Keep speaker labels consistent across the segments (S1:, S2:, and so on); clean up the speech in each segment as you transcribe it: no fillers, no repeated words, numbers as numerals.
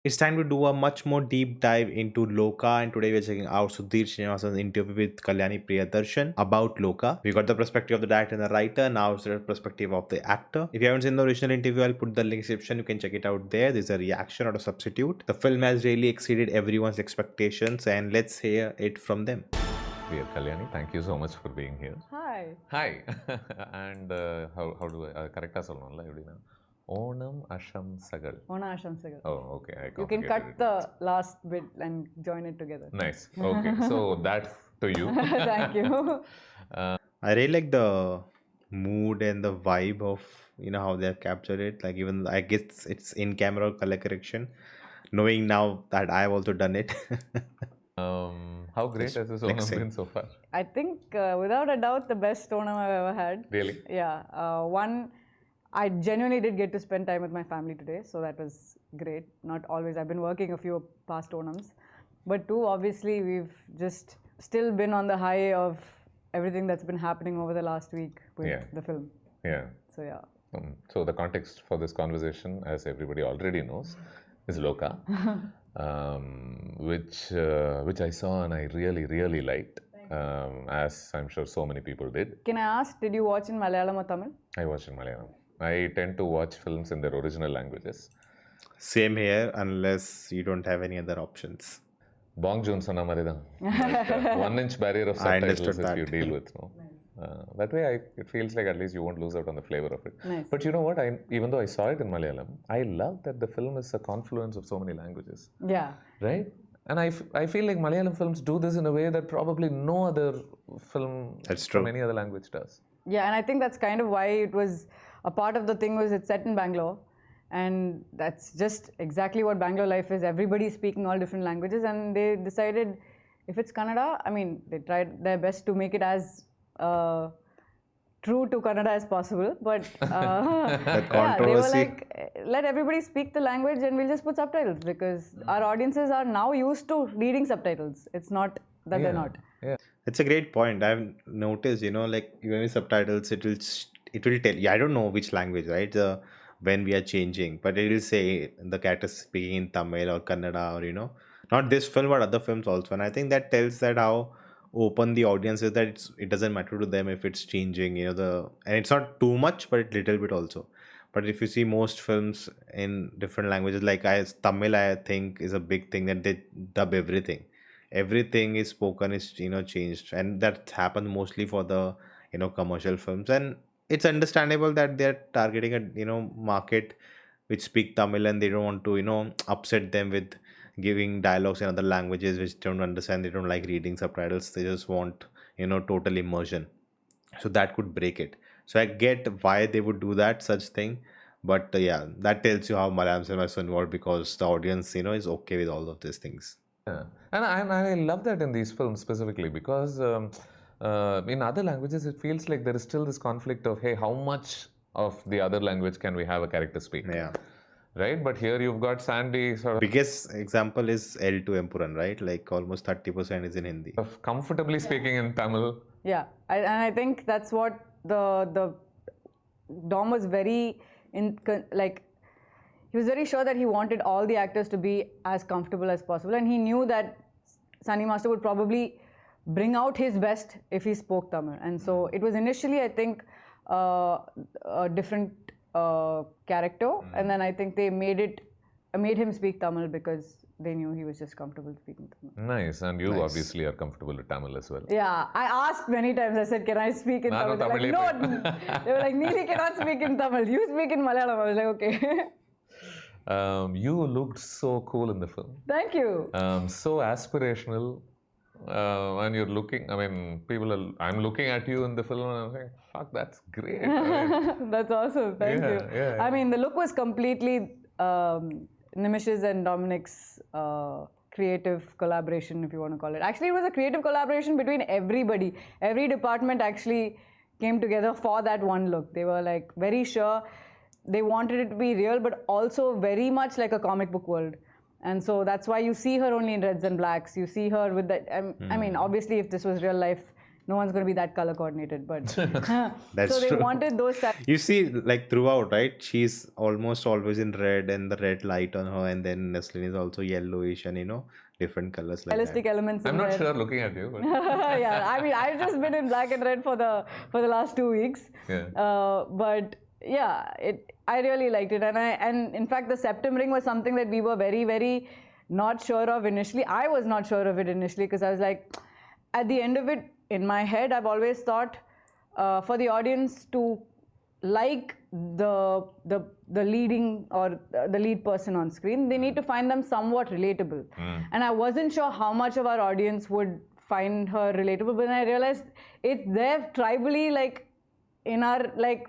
S1: It's time to do a much more deep dive into Lokah, and today we're checking out Sudhir Srinivasan's interview with Kalyani Priyadarshan about Lokah. We got the perspective of the director and the writer, now it's the perspective of the actor. If you haven't seen the original interview, I'll put the link description, you can check it out there. There's a reaction or a substitute. The film has really exceeded everyone's expectations, and let's hear it from them.
S2: Dear Kalyani, thank you so much for being here.
S3: Hi.
S2: Hi. And how do I correct us all? Onam Ashamsagal.
S3: Ona Ashamsagal.
S2: Oh, okay.
S3: You can cut the last bit and join it together.
S2: Nice. Okay. So that's to you.
S3: Thank you.
S1: I really like the mood and the vibe of how they have captured it. Like, even I guess it's in camera color correction, knowing now that I've also done it.
S2: How great has this Onam been so far?
S3: I think without a doubt the best Onam I've ever had.
S2: Really?
S3: Yeah. One, I genuinely did get to spend time with my family today, so that was great. Not always. I've been working a few past Onams. But two, obviously, we've just still been on the high of everything that's been happening over the last week with the film.
S2: Yeah.
S3: So, yeah.
S2: So the context for this conversation, as everybody already knows, is Lokah, which I saw and I really liked, as I'm sure so many people did.
S3: Can I ask, did you watch in Malayalam or Tamil?
S2: I watched in Malayalam. I tend to watch films in their original languages.
S1: Same here, unless you don't have any other options.
S2: Bong Joon சொன்ன மாதிரி தான். 1 inch barrier of subtitles if
S1: that.
S2: you deal with. No? That way, it feels like at least you won't lose out on the flavor of it.
S3: Nice.
S2: But you know what? Even though I saw it in Malayalam, I love that the film is a confluence of so many languages.
S3: Yeah.
S2: Right? And I feel like Malayalam films do this in a way that probably no other film from any other language does.
S3: Yeah, and I think that's kind of why it was a part of the thing was it's set in Bangalore. And that's just exactly what Bangalore life is. Everybody's speaking all different languages, and they decided if it's Kannada, I mean, they tried their best to make it as true to Kannada as possible. But yeah, they were like, let everybody speak the language and we'll just put subtitles because our audiences are now used to reading subtitles. It's not that they're not.
S2: Yeah.
S1: It's a great point. I've noticed, like even with subtitles, it will tell you. I don't know which language, right? When we are changing, but it will say the character speaking in Tamil or Kannada or not this film but other films also. And I think that tells that how open the audience is, that it doesn't matter to them if it's changing, and it's not too much, but a little bit also. But if you see most films in different languages, like Tamil, I think is a big thing that they dub everything. Everything is spoken is changed, and that happens mostly for the commercial films. And it's understandable that they're targeting a market which speak Tamil, and they don't want to upset them with giving dialogues in other languages which they don't understand. They don't like reading subtitles. They just want total immersion. So that could break it. So I get why they would do that such thing, but yeah, that tells you how Malayalam cinema is involved, because the audience is okay with all of these things.
S2: Yeah. And I love that in these films specifically because in other languages it feels like there is still this conflict of, hey, how much of the other language can we have a character speak?
S1: Yeah.
S2: Right? But here you've got Sandy sort of...
S1: Biggest example is L2 Empuran, right? Like almost 30% is in Hindi.
S2: Comfortably speaking in Tamil.
S3: Yeah. And I think that's what the Dom was very... he was very sure that he wanted all the actors to be as comfortable as possible, and he knew that Sunny Master would probably bring out his best if he spoke Tamil. And so it was initially, I think, a different character, and then I think they made him speak Tamil because they knew he was just comfortable speaking Tamil.
S2: Nice. And you obviously are comfortable with Tamil as well.
S3: Yeah, I asked many times. I said, can I speak in Tamil? They're like, no. They were like, Neeli cannot speak in Tamil. You speak in Malayalam. I was like, okay.
S2: You looked so cool in the film.
S3: Thank you.
S2: So aspirational. And you're looking, I'm looking at you in the film and I'm saying, fuck, that's great.
S3: That's awesome. Thank you.
S2: Yeah.
S3: I mean, the look was completely Nimish's and Dominic's creative collaboration, if you want to call it. Actually, it was a creative collaboration between everybody. Every department actually came together for that one look. They were like very sure they wanted it to be real, but also very much like a comic book world. And so that's why you see her only in reds and blacks. You see her with that. I mean, obviously, if this was real life, no one's going to be that color coordinated. But
S1: That's
S3: so they
S1: true.
S3: wanted those types.
S1: You see, like throughout, right? She's almost always in red and the red light on her, and then Nestlin is also yellowish and different colors like
S3: Realistic
S1: that.
S3: elements.
S2: I'm
S3: in
S2: not
S3: there.
S2: sure looking at you, but
S3: Yeah, I mean, I've just been in black and red for the last 2 weeks.
S2: Yeah.
S3: But yeah, I really liked it, and in fact, the septum ring was something that we were very, very not sure of initially. I was not sure of it initially because I was like, at the end of it, in my head, I've always thought for the audience to like the leading or the lead person on screen, they need to find them somewhat relatable. And I wasn't sure how much of our audience would find her relatable, but then I realized it's there tribally, like in our like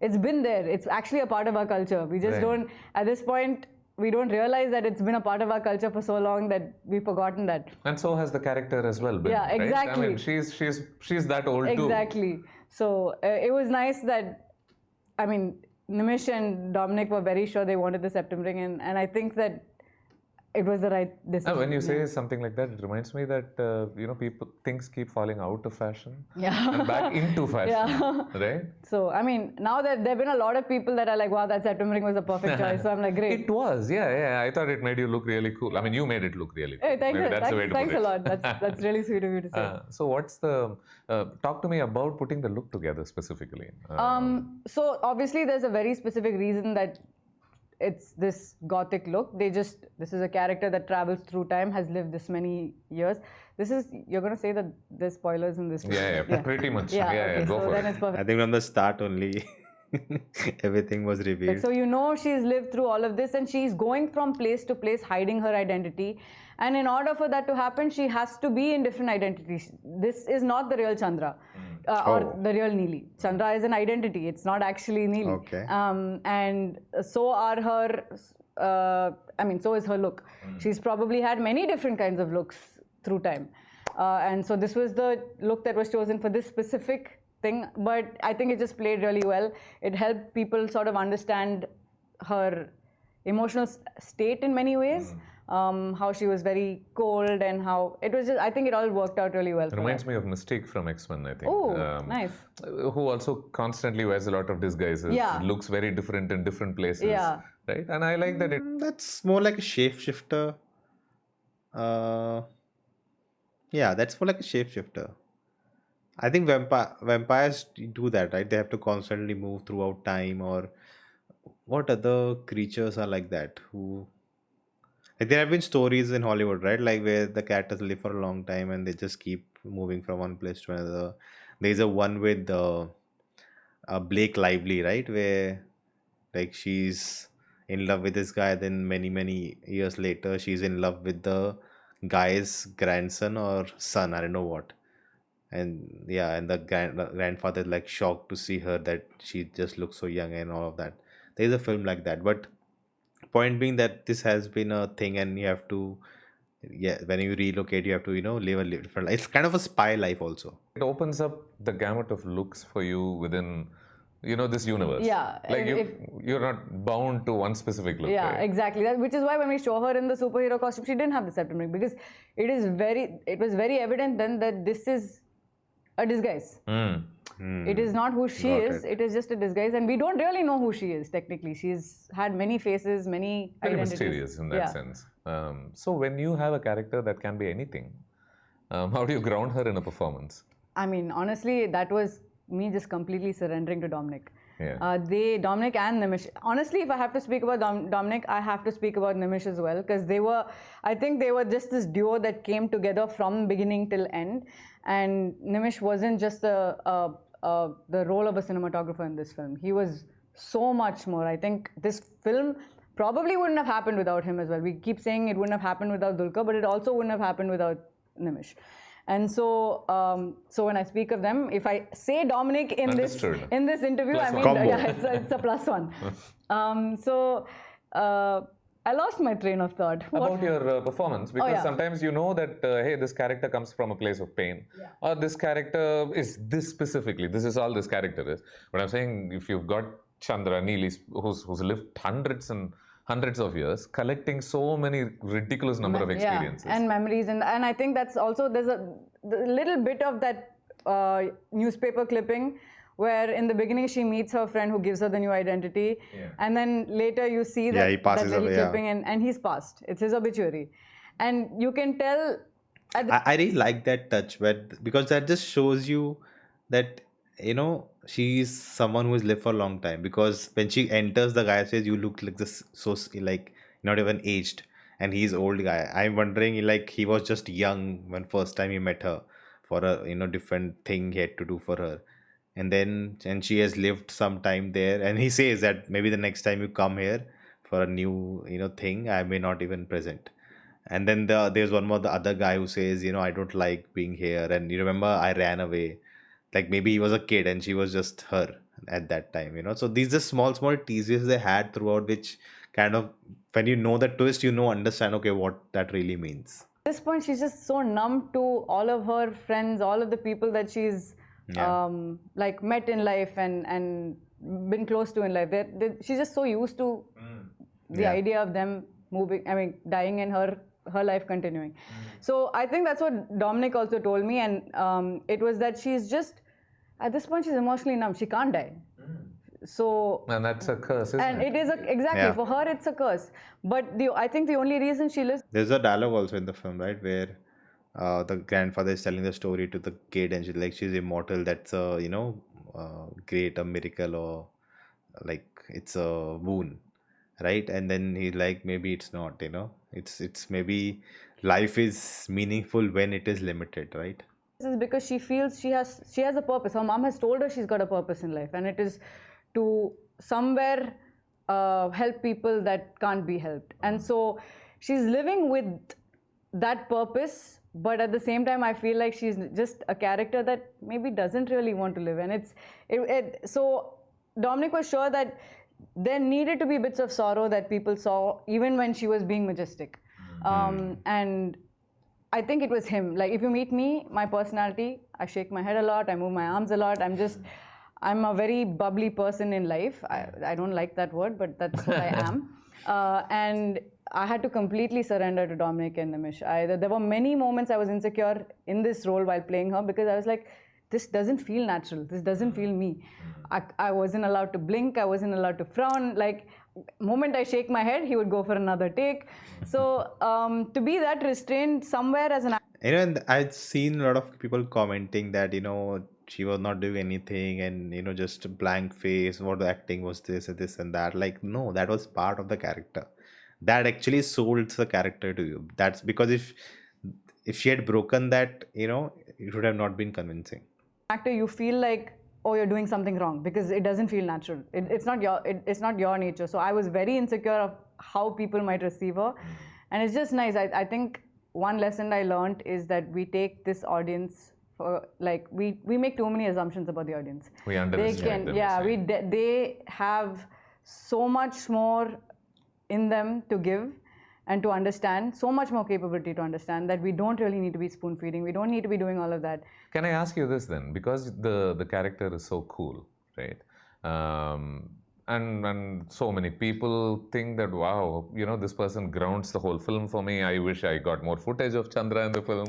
S3: it's been there. It's actually a part of our culture. We just don't, at this point, we don't realize that it's been a part of our culture for so long that we've forgotten that.
S2: and so has the character as well been.
S3: Yeah,
S2: right?
S3: exactly.
S2: I mean, she's that old too.
S3: Exactly. So it was nice that, I mean, Nimish and Dominic were very sure they wanted the septum ring, and I think that it was the right decision.
S2: When you say something like that, it reminds me that things keep falling out of fashion and back into fashion, right?
S3: So I mean, now that there've been a lot of people that are like, wow, that septum ring was the perfect choice. So I'm like, great.
S2: It was, yeah. I thought it made you look really cool. I mean, you made it look really cool.
S3: Hey, thank
S2: Maybe
S3: you.
S2: That's the way to
S3: Thanks
S2: put
S3: a
S2: it.
S3: lot. That's really sweet of you to say.
S2: So what's the talk to me about putting the look together specifically?
S3: So obviously there's a very specific reason that it's this gothic look. This is a character that travels through time, has lived this many years. You're going to say that there's spoilers in this movie?
S2: Yeah, pretty much.
S3: Yeah, okay,
S2: go
S3: so
S2: for
S3: then
S2: it.
S3: it's perfect.
S1: I think from the start only, everything was revealed.
S3: So she's lived through all of this and she's going from place to place hiding her identity. And in order for that to happen, she has to be in different identities. This is not the real Chandra or the real Neeli. Chandra is an identity. It's not actually Neeli.
S1: Okay.
S3: And so are her, so is her look. She's probably had many different kinds of looks through time. And so this was the look that was chosen for this specific thing, but I think it just played really well. It helped people sort of understand her emotional state in many ways, how she was very cold and how it was just, I think it all worked out really well.
S2: It reminds me of Mystique from X-Men, I think.
S3: Oh, nice.
S2: Who also constantly wears a lot of disguises.
S3: Yeah.
S2: Looks very different in different places.
S3: Yeah.
S2: Right? And I like that it...
S1: That's more like a shapeshifter. Yeah, that's more like a shapeshifter. I think vampires do that, right? They have to constantly move throughout time, or what other creatures are like that? Like there have been stories in Hollywood, right? Like where the characters live for a long time and they just keep moving from one place to another. There's a one with Blake Lively, right? Where like she's in love with this guy, then many years later she's in love with the guy's grandson or son, I don't know what. And yeah, and the grandfather like shocked to see her that she just looks so young and all of that. There's a film like that, but point being that this has been a thing, and you have to, when you relocate, you have to live a different life. It's kind of a spy life also.
S2: It opens up the gamut of looks for you within this universe.
S3: Yeah,
S2: like you're not bound to one specific look.
S3: Yeah,
S2: right?
S3: exactly. Which is why when we show her in the superhero costume, she didn't have the septum ring, because it was very evident then that this is a disguise. It is not who she is. It is just a disguise, and we don't really know who she is technically. She's had many faces, many
S2: Very
S3: identities.
S2: mysterious in that sense. So when you have a character that can be anything, how do you ground her in a performance?
S3: I mean, honestly, that was me just completely surrendering to Dominic.
S2: Yeah.
S3: Dominic and Nimish. Honestly, if I have to speak about Dominic, I have to speak about Nimish as well, because I think they were just this duo that came together from beginning till end. And Nimish wasn't just the role of a cinematographer in this film. He was so much more. I think this film probably wouldn't have happened without him as well. We keep saying it wouldn't have happened without Dulquer, but it also wouldn't have happened without Nimish. And so, when I speak of them, if I say Dominic in this interview,
S2: Plus
S3: I mean,
S2: one.
S3: it's a plus one. I lost my train of thought.
S2: About your performance, because
S3: yeah.
S2: sometimes you know that, hey, this character comes from a place of pain, or this character is this specifically, this is all this character is. But I'm saying, if you've got Chandra, Neeli, who's lived hundreds and hundreds of years, collecting so many ridiculous number of experiences.
S3: And memories, and I think that's also there's a little bit of that newspaper clipping where in the beginning she meets her friend who gives her the new identity, and then later you see that
S1: he passes
S3: that little
S1: away,
S3: clipping, and he's passed. It's his obituary, and you can tell.
S1: I really like that touch, but because that just shows you that she's someone who has lived for a long time. Because when she enters, the guy says, "You look like this, so like not even aged," and he's old guy. I'm wondering, like he was just young when first time he met her for a different thing he had to do for her, and she has lived some time there, and he says that maybe the next time you come here for a new thing, I may not even present. And then there's one more, the other guy who says, I don't like being here. And you remember, I ran away. Like maybe he was a kid and she was just her at that time. So these are small, small teases they had throughout, which kind of, when you know the twist, understand, okay, what that really means.
S3: At this point, she's just so numb to all of her friends, all of the people that she's like met in life and been close to in life. She's just so used to the idea of them dying and her life continuing. So I think that's what Dominic also told me, and it was that she's just, at this point, she's emotionally numb. She can't die. So,
S2: and that's a curse, isn't
S3: and
S2: it?
S3: it is exactly for her, it's a curse. But I think the only reason she lives.
S1: There's a dialogue also in the film, right, where the grandfather is telling the story to the kid, and she's immortal. That's a great, a miracle, or like it's a boon, right? And then he's like, maybe it's not. It's maybe life is meaningful when it is limited, right?
S3: This is because she feels she has a purpose. Her mom has told her she's got a purpose in life, and it is to somewhere help people that can't be helped. And so she's living with that purpose, but at the same time I feel like she's just a character that maybe doesn't really want to live. And so Dominic was sure that there needed to be bits of sorrow that people saw even when she was being majestic. And I think it was him. Like if you meet me, my personality, I shake my head a lot, I move my arms a lot, I'm a very bubbly person in life. I don't like that word, but that's what I am. And I had to completely surrender to Dominic and Nimish. There were many moments I was insecure in this role while playing her, because I was like, this doesn't feel natural. This doesn't feel me. I wasn't allowed to blink. I wasn't allowed to frown. Like, moment I shake my head, he would go for another take. So to be that restrained somewhere as an actor.
S1: And I've seen a lot of people commenting that, she was not doing anything, and, just a blank face, what the acting was this and that. Like, no, that was part of the character. That actually sold the character to you. That's because if she had broken that, it would have not been convincing.
S3: Actor, you feel like, oh, you're doing something wrong because it doesn't feel natural. It's not your nature. So I was very insecure of how people might receive her, and it's just nice. I think one lesson I learned is that we take this audience for, like, we make too many assumptions about the audience.
S2: We underestimate them.
S3: Yeah, they have so much more in them to give and to understand, so much more capability to understand, that we don't really need to be spoon feeding. We don't need to be doing all of that.
S2: Can I ask you this then? Because the character is so cool, right? And so many people think that, wow, this person grounds the whole film for me. I wish I got more footage of Chandra in the film,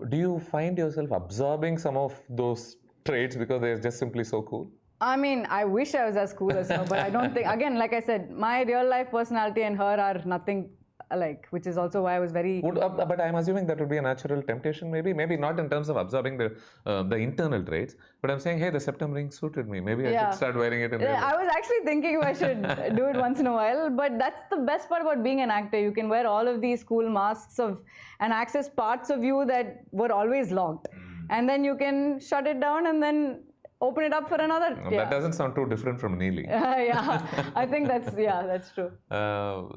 S2: Do you find yourself absorbing some of those traits because they're just simply so cool?
S3: I mean, I wish I was as cool as her, but I don't think, again, like I said, my real life personality and her are nothing alike, which is also why I was very...
S2: But I'm assuming that would be a natural temptation, maybe not in terms of absorbing the internal traits, but I'm saying, hey, the septum ring suited me. Maybe I should start wearing it in real life.
S3: I was actually thinking I should do it once in a while, but that's the best part about being an actor. You can wear all of these cool masks and access parts of you that were always locked. And then you can shut it down and then open it up for another.
S2: That doesn't sound too different from Neeli.
S3: Yeah, I think that's true.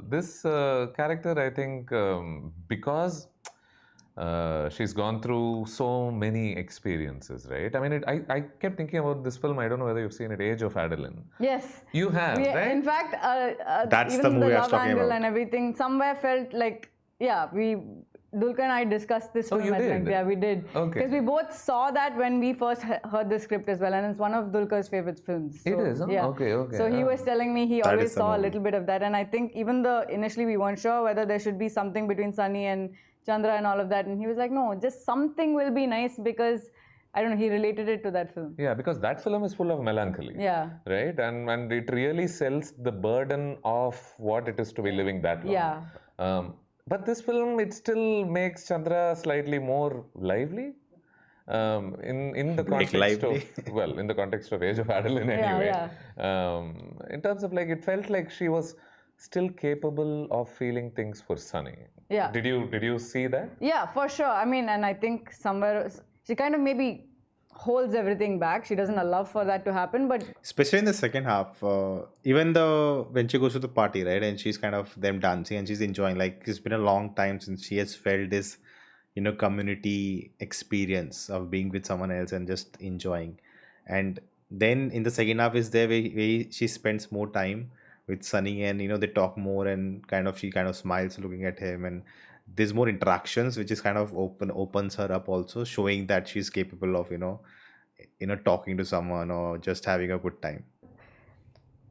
S2: This character, I think, because she's gone through so many experiences, right? I mean, I kept thinking about this film. I don't know whether you've seen it, Age of Adeline.
S3: Yes.
S2: You have, right?
S3: In fact,
S1: that's
S3: even
S1: the movie I was
S3: love
S1: talking
S3: angle
S1: about.
S3: and everything somewhere felt like, Dulquer and I discussed this
S2: Oh,
S3: film
S2: you
S3: at
S2: did?
S3: length. Yeah, we did.
S2: Okay.
S3: Because we both saw that when we first heard the script as well, and it's one of Dulquer's favorite films.
S2: It
S3: So,
S2: is, huh?
S3: Yeah.
S2: Okay, okay.
S3: So he
S2: Ah.
S3: was telling me he
S1: That
S3: always
S1: is the
S3: saw a
S1: movie.
S3: little bit of that, and I think even initially we weren't sure whether there should be something between Sunny and Chandra and all of that, and he was like, no, just something will be nice because I don't know, he related it to that film.
S2: Yeah, because that film is full of melancholy.
S3: Yeah.
S2: Right? And it really sells the burden of what it is to be living that long.
S3: Yeah.
S2: But this film, it still makes Chandra slightly more lively. In the
S1: Like
S2: context
S1: lively?
S2: of in the context of Age of Adeline anyway. In terms of like, it felt like she was still capable of feeling things for Sunny.
S3: Yeah.
S2: Did you see that?
S3: Yeah, for sure. I mean, and I think somewhere she kind of maybe holds everything back. She doesn't allow for that to happen, but
S1: Especially in the second half, even when she goes to the party, right, and she's kind of them dancing and she's enjoying. Like it's been a long time since she has felt this, community experience of being with someone else and just enjoying. And then in the second half is there where she spends more time with Sunny, and they talk more, and she kind of smiles looking at him, and there's more interactions, which is kind of opens her up also, showing that she's capable of talking to someone or just having a good time.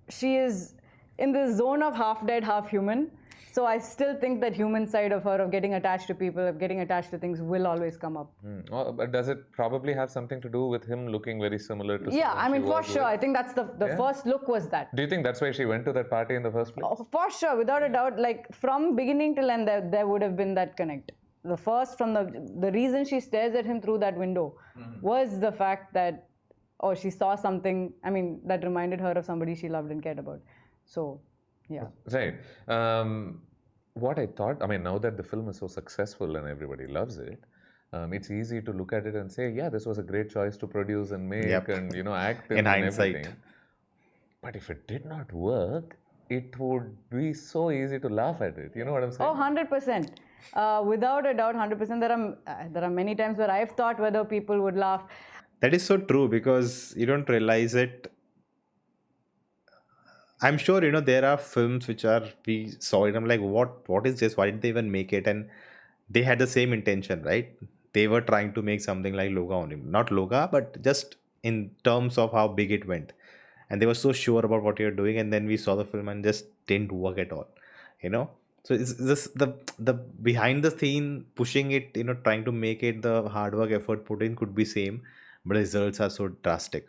S3: she is in the zone of half dead, half human. So I still think that human side of her, of getting attached to people, of getting attached to things, will always come up.
S2: But does it probably have something to do with him looking very similar to
S3: Yeah,
S2: someone
S3: I mean,
S2: she
S3: for
S2: was
S3: sure.
S2: with?
S3: I think that's the first look was that.
S2: Do you think that's why she went to that party in the first place?
S3: Oh, for sure, without a doubt. Like from beginning till end, there would have been that connect. The first, from the reason she stares at him through that window was the fact that, she saw something, I mean, that reminded her of somebody she loved and cared about. So, yeah.
S2: Right. What I thought, I mean, now that the film is so successful and everybody loves it, it's easy to look at it and say, yeah, this was a great choice to produce and make
S1: Yep.
S2: and, act in
S1: In
S2: and
S1: hindsight.
S2: everything. But if it did not work, it would be so easy to laugh at it. You know what I'm saying?
S3: Oh, 100%. Without a doubt, 100%. There are many times where I've thought whether people would laugh.
S1: That is so true, because you don't realize it. I'm sure there are films we saw it. I'm like, what is this? Why did they even make it? And they had the same intention, right? They were trying to make something like Lokah only, not Lokah, but just in terms of how big it went. And they were so sure about what you're doing, and then we saw the film and just didn't work at all. So it's this the behind the scene pushing it, trying to make it, the hard work effort put in could be same, but the results are so drastic.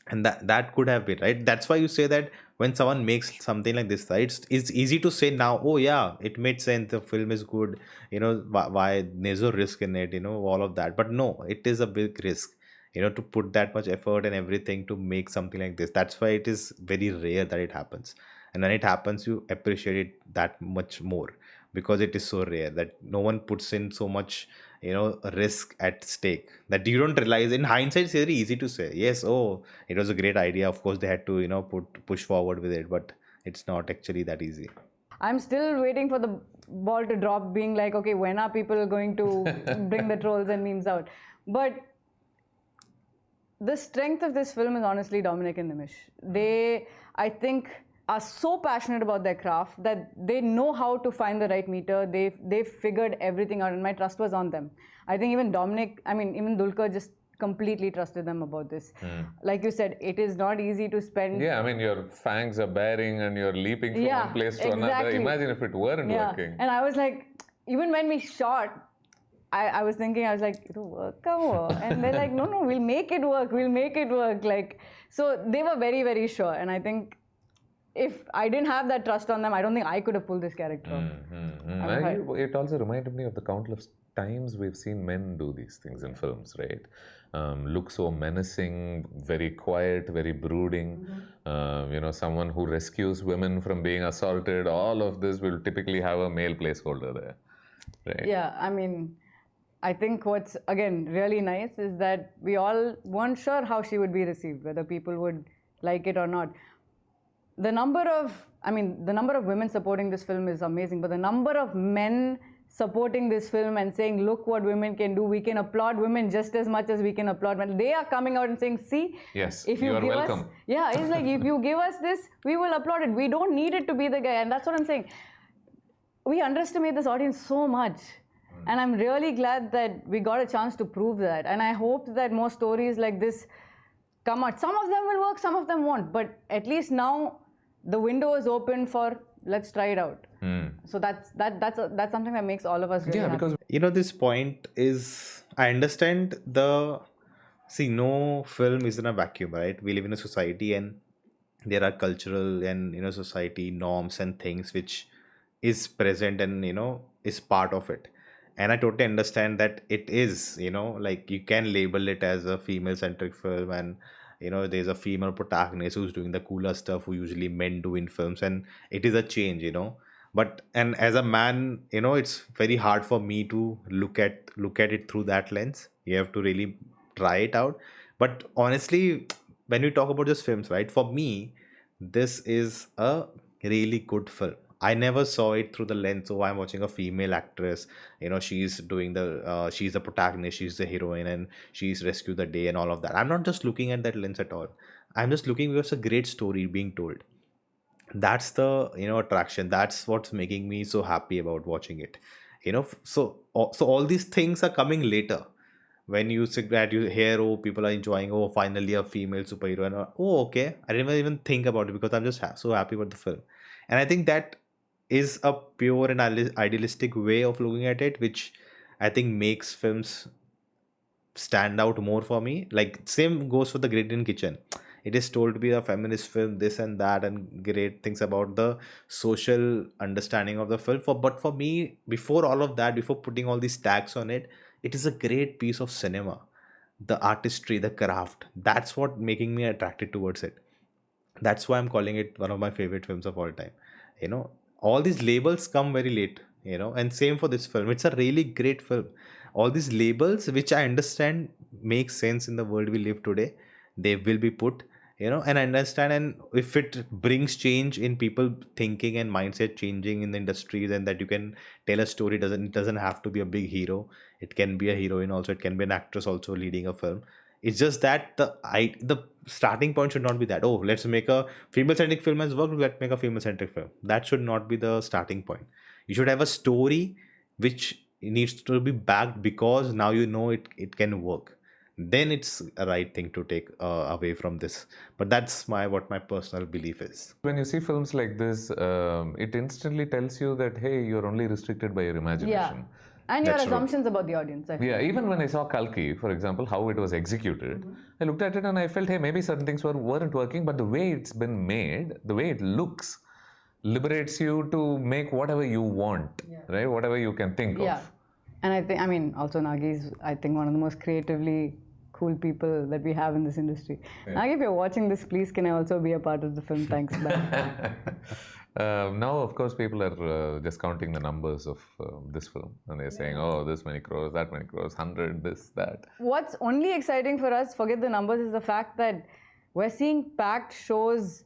S1: And that could have been right. That's why you say that when someone makes something like this, right, it's easy to say now, oh yeah, it made sense, the film is good, why there's no risk in it, all of that. But no, it is a big risk, to put that much effort and everything to make something like this. That's why it is very rare that it happens, and when it happens you appreciate it that much more, because it is so rare that no one puts in so much risk at stake, that you don't realize. In hindsight it's very easy to say, yes, oh, it was a great idea, of course they had to push forward with it, but it's not actually that easy.
S3: I'm still waiting for the ball to drop, being like, okay, when are people going to bring the trolls and memes out? But the strength of this film is honestly Dominic and Nimish. They, I think, are so passionate about their craft that they know how to find the right meter. They've figured everything out, and my trust was on them. I think even even Dulquer just completely trusted them about this. Like you said, it is not easy to spend.
S2: Yeah, I mean, your fangs are bearing and you're leaping from
S3: Yeah,
S2: one place to another.
S3: exactly.
S2: Imagine if it weren't working.
S3: And I was like, even when we shot, I was thinking, I was like, it'll work out. And they're like, no, we'll make it work. We'll make it work. Like, so they were very, very sure. And I think if I didn't have that trust on them, I don't think I could have pulled this character off.
S2: It also reminded me of the countless times we've seen men do these things in films, right? Look so menacing, very quiet, very brooding. Someone who rescues women from being assaulted. All of this will typically have a male placeholder there, right?
S3: Yeah, I mean, I think what's, again, really nice is that we all weren't sure how she would be received, whether people would like it or not. The number of women supporting this film is amazing, but the number of men supporting this film and saying, look what women can do, we can applaud women just as much as we can applaud men. They are coming out and saying, see,
S2: yes,
S3: if you
S2: are
S3: give
S2: welcome.
S3: us, yeah, it's like, if you give us this, we will applaud it. We don't need it to be the guy. And that's what I'm saying. We underestimate this audience so much. And I'm really glad that we got a chance to prove that. And I hope that more stories like this come out. Some of them will work, some of them won't. But at least now the window is open for let's try it out. So that's something that makes all of us really
S2: Yeah,
S3: happy.
S2: because
S1: This point is, I understand see, no film is in a vacuum, right? We live in a society, and there are cultural and society norms and things which is present and is part of it. And I totally understand that it is, like, you can label it as a female centric film, and there's a female protagonist who's doing the cooler stuff who usually men do in films, and it is a change, but and as a man, it's very hard for me to look at it through that lens. You have to really try it out. But honestly, when we talk about just films, right, for me, this is a really good film. I never saw it through the lens, oh, I'm watching a female actress, she's doing she's the protagonist, she's the heroine, and she's rescued the day and all of that. I'm not just looking at that lens at all. I'm just looking, there's a great story being told. That's the attraction. That's what's making me so happy about watching it. So all these things are coming later. When you sit that you hear, oh, people are enjoying, oh, finally a female superhero, and oh, okay, I didn't even think about it because I'm just so happy with the film. And I think that is a pure and idealistic way of looking at it, which I think makes films stand out more for me. Like, same goes for the Great Indian Kitchen. It is told to be a feminist film, this and that, and great things about the social understanding of the film. But for me, before all of that, before putting all these tags on it, it is a great piece of cinema. The artistry, the craft, that's what making me attracted towards it. That's why I'm calling it one of my favorite films of all time. All these labels come very late, and same for this film. It's a really great film. All these labels, which I understand make sense in the world we live today, they will be put, and I understand. And if it brings change in people thinking and mindset changing in the industry, then that you can tell a story, it doesn't have to be a big hero. It can be a heroine also, it can be an actress also leading a film. It's just that the starting point should not be that, oh, let's make a female centric film as work, let's make a female centric film. That should not be the starting point. You should have a story which needs to be backed, because now it can work. Then it's a right thing to take away from this. But that's what my personal belief is.
S2: when you see films like this, it instantly tells you that, hey, you're only restricted by your
S3: Yeah.
S2: imagination.
S3: And your
S1: That's true.
S3: assumptions about the audience. I feel.
S2: Yeah, even when I saw Kalki, for example, how it was executed, I looked at it and I felt, hey, maybe certain things weren't working, but the way it's been made, the way it looks, liberates you to make whatever you want, right? Whatever you can think
S3: Yeah.
S2: of.
S3: And also Nagi is, I think, one of the most creatively cool people that we have in this industry. Nagi, if you're watching this, please can I also be a part of the film? Thanks. Bye.
S2: Now, of course, people are just counting the numbers of this film, and they're saying, oh, this many crores, that many crores, 100, this, that.
S3: What's only exciting for us, forget the numbers, is the fact that we're seeing packed shows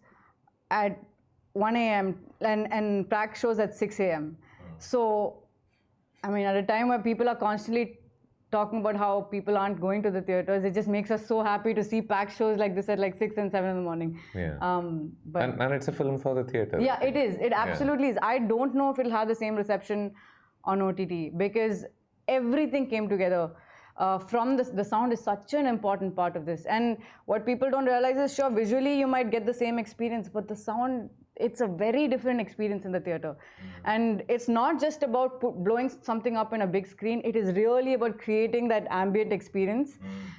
S3: at 1 a.m. and packed shows at 6 a.m. So, at a time where people are constantly talking about how people aren't going to the theaters, it just makes us so happy to see packed shows like this at like 6 and 7 in the morning.
S2: Yeah.
S3: But
S2: And it's a film for the theater.
S3: yeah, it is. It absolutely is. I don't know if it'll have the same reception on OTT, because everything came together. From the sound is such an important part of this. And what people don't realize is, sure, visually you might get the same experience, but the sound, it's a very different experience in the theater. And it's not just about blowing something up in a big screen. It is really about creating that ambient experience.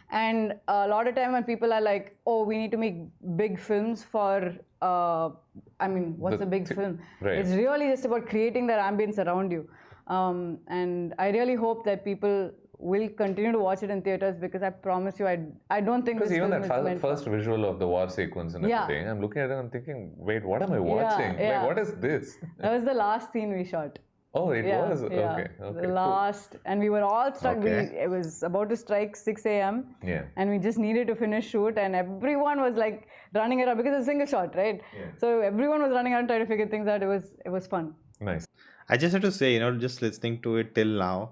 S3: And a lot of time when people are like, oh, we need to make big films for, what's a big film?
S2: Right.
S3: It's really just about creating that ambience around you. And I really hope that people will continue to watch it in theaters, because I promise you, I don't think this
S2: Because even
S3: film
S2: that
S3: is meant
S2: first visual of the war sequence and
S3: Yeah.
S2: everything, I'm looking at it and thinking, wait, what am I watching?
S3: yeah.
S2: Like, what is this?
S3: That was the last scene we shot.
S2: Oh, it was?
S3: Yeah.
S2: Okay.
S3: The
S2: cool.
S3: last, and we were all stuck.
S1: Okay.
S3: It was about to strike 6 a.m.
S2: Yeah.
S3: And we just needed to finish shoot, and everyone was like running around, because it's a single shot, right?
S2: Yeah.
S3: So everyone was running around trying to figure things out. It was fun.
S2: Nice.
S1: I just have to say, just listening to it till now,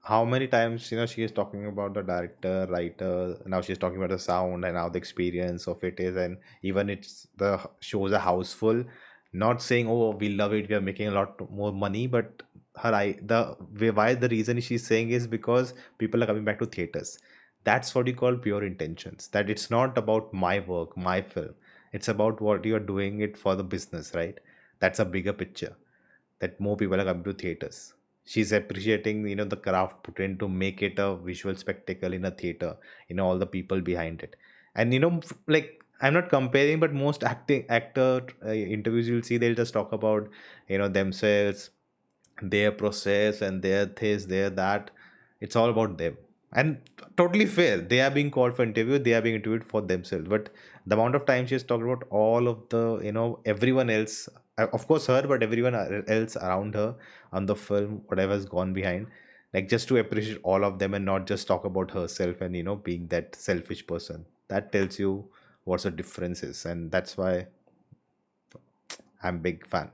S1: how many times, she is talking about the director, writer, now she's talking about the sound and how the experience of it is, and even the show's a house full. Not saying, oh, we love it, we are making a lot more money, but why the reason she's saying is because people are coming back to theaters. That's what you call pure intentions. That it's not about my work, my film. It's about what you're doing it for the business, right? That's a bigger picture. That more people are coming to theaters. She's appreciating, the craft put in to make it a visual spectacle in a theater. All the people behind it, and like I'm not comparing, but most actor interviews you'll see they'll just talk about themselves, their process, and their this, their that. It's all about them, and totally fair. They are being called for interview. They are being interviewed for themselves. But the amount of time she's talked about all of the everyone else, of course her, but everyone else around her on the film, whatever's gone behind, like just to appreciate all of them and not just talk about herself and being that selfish person. That tells you what's the difference is, and that's why I'm big fan.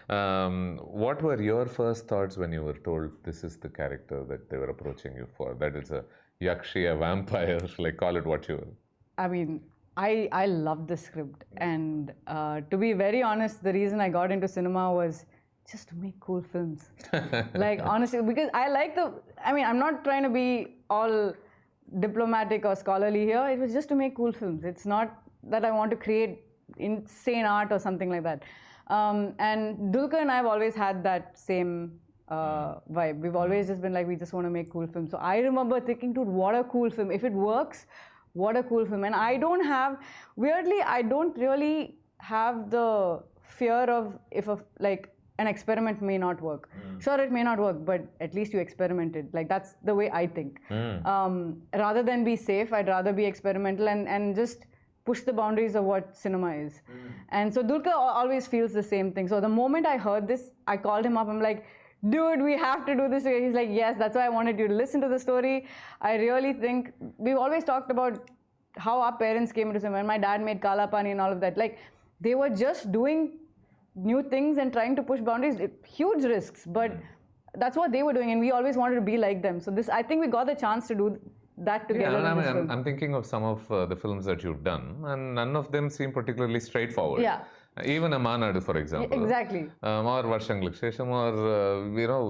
S2: What were your first thoughts when you were told this is the character that they were approaching you for? That is a yakshi, a vampire, like call it what you will.
S3: I mean, I loved the script, and to be very honest, the reason I got into cinema was just to make cool films. Like honestly, because I like I mean, I'm not trying to be all diplomatic or scholarly here. It was just to make cool films. It's not that I want to create insane art or something like that. And Dulquer and I have always had that same vibe. We've always just been like, we just want to make cool films. So I remember thinking, dude, what a cool film. If it works, what a cool film. And weirdly, I don't really have the fear of if an experiment may not work. Sure, it may not work, but at least you experimented. Like that's the way I think. Rather than be safe, I'd rather be experimental and just push the boundaries of what cinema is. And so Dulquer always feels the same thing. So the moment I heard this, I called him up. I'm like, dude, we have to do this. He's like, yes, that's why I wanted you to listen to the story. I really think we've always talked about how our parents came into cinema. And my dad made Kala Pani and all of that. Like they were just doing new things and trying to push boundaries. Huge risks, but that's what they were doing. And we always wanted to be like them. So I think we got the chance to do that together.
S2: Yeah, I'm thinking of some of the films that you've done, and none of them seem particularly straightforward.
S3: Yeah.
S2: Even a Manadu, for example.
S3: Exactly.
S2: Or Varshanglak Shesham, or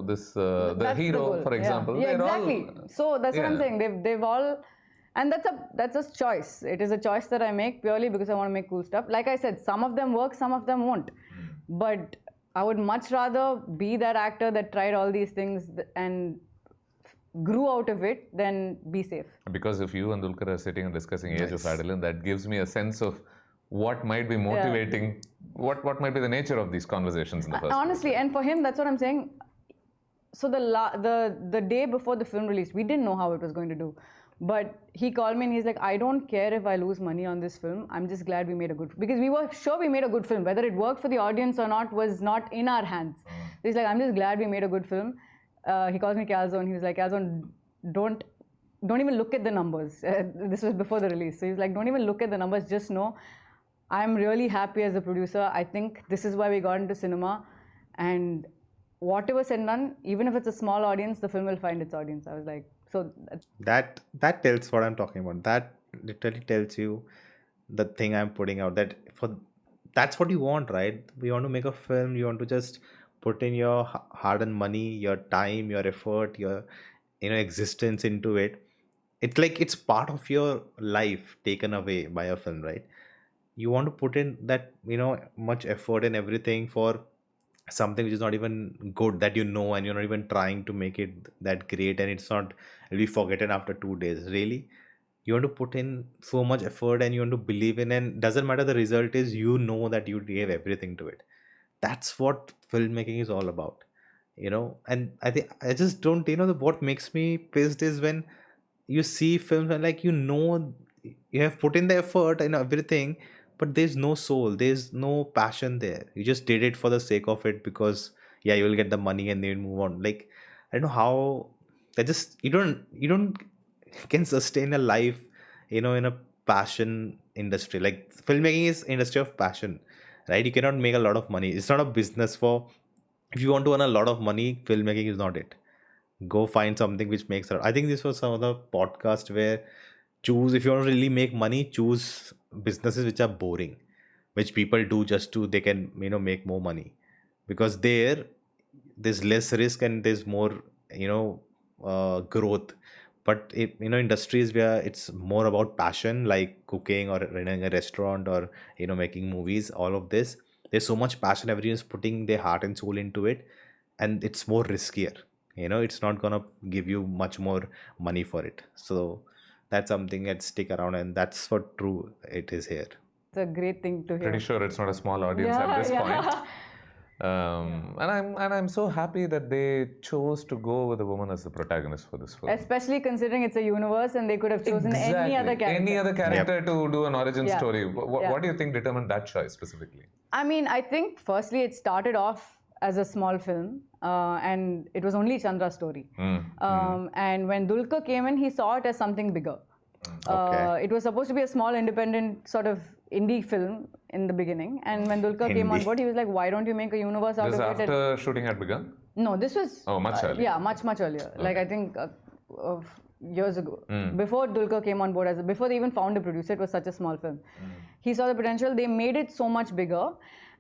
S2: the hero, for example.
S3: Yeah, exactly. So that's what I'm saying. They've all, and that's a choice. It is a choice that I make purely because I want to make cool stuff. Like I said, some of them work, some of them won't. But I would much rather be that actor that tried all these things and grew out of it than be safe.
S2: Because if you and Dulquer are sitting and discussing Age of Adeline, that gives me a sense of what might be motivating, what might be the nature of these conversations in the first
S3: honestly
S2: place.
S3: And for him, that's what I'm saying. So the day before the film release, we didn't know how it was going to do, but he called me and he's like, I don't care if I lose money on this film, I'm just glad we made a good film. Because we were sure we made a good film. Whether it worked for the audience or not was not in our hands. He's like, I'm just glad we made a good film. He calls me Calzone. He was like, Calzone, don't even look at the numbers. This was before the release. So he was like, don't even look at the numbers, just know I'm really happy as a producer. I think this is why we got into cinema, and whatever said and done, even if it's a small audience, the film will find its audience. I was like, so
S1: that tells what I'm talking about. That literally tells you the thing I'm putting out. That's what you want, right? We want to make a film. You want to just put in your hard-earned money, your time, your effort, your existence into it. It's like it's part of your life taken away by a film, right? You want to put in that much effort and everything for something which is not even good, that and you're not even trying to make it that great, and it'll be forgotten after 2 days. Really, you want to put in so much effort and you want to believe in, and doesn't matter the result is, that you gave everything to it. That's what filmmaking is all about. And I think I just don't, what makes me pissed is when you see films and you have put in the effort and everything, but there's no soul, there's no passion there. You just did it for the sake of it because you will get the money and then move on. Like, I don't know how that just you don't can sustain a life in a passion industry. Like filmmaking is industry of passion, right? You cannot make a lot of money. It's not a business for, if you want to earn a lot of money, filmmaking is not it. Go find something which makes it. I think this was some of the podcast where choose, if you want to really make money, choose businesses which are boring, which people do just to they can make more money, because there there's less risk and there's more, growth. But industries where it's more about passion, like cooking or running a restaurant or making movies, all of this, there's so much passion, everyone's putting their heart and soul into it, and it's more riskier. It's not gonna give you much more money for it. So that's something that stick around, and that's what true it is here.
S3: It's a great thing to hear.
S2: Pretty sure it's not a small audience at this point. And I'm so happy that they chose to go with a woman as the protagonist for this film.
S3: Especially considering it's a universe and they could have chosen any other character.
S2: Any other character to do an origin
S3: Yeah.
S2: story.
S3: Yeah.
S2: What do you think determined that choice specifically?
S3: I mean, I think firstly it started off as a small film and it was only Chandra's story. And when Dulquer came in, he saw it as something bigger.
S1: Okay.
S3: It was supposed to be a small independent sort of indie film in the beginning. And when Dulquer came on
S1: Indie.
S3: board, he was like, why don't you make a universe out
S2: This is
S3: of it? And-
S2: after shooting had begun?
S3: No, this was...
S2: Oh, much earlier.
S3: Yeah, much, much earlier. Like, I think of years ago. Before Dulquer came on board, before they even found a producer, it was such a small film. He saw the potential. They made it so much bigger.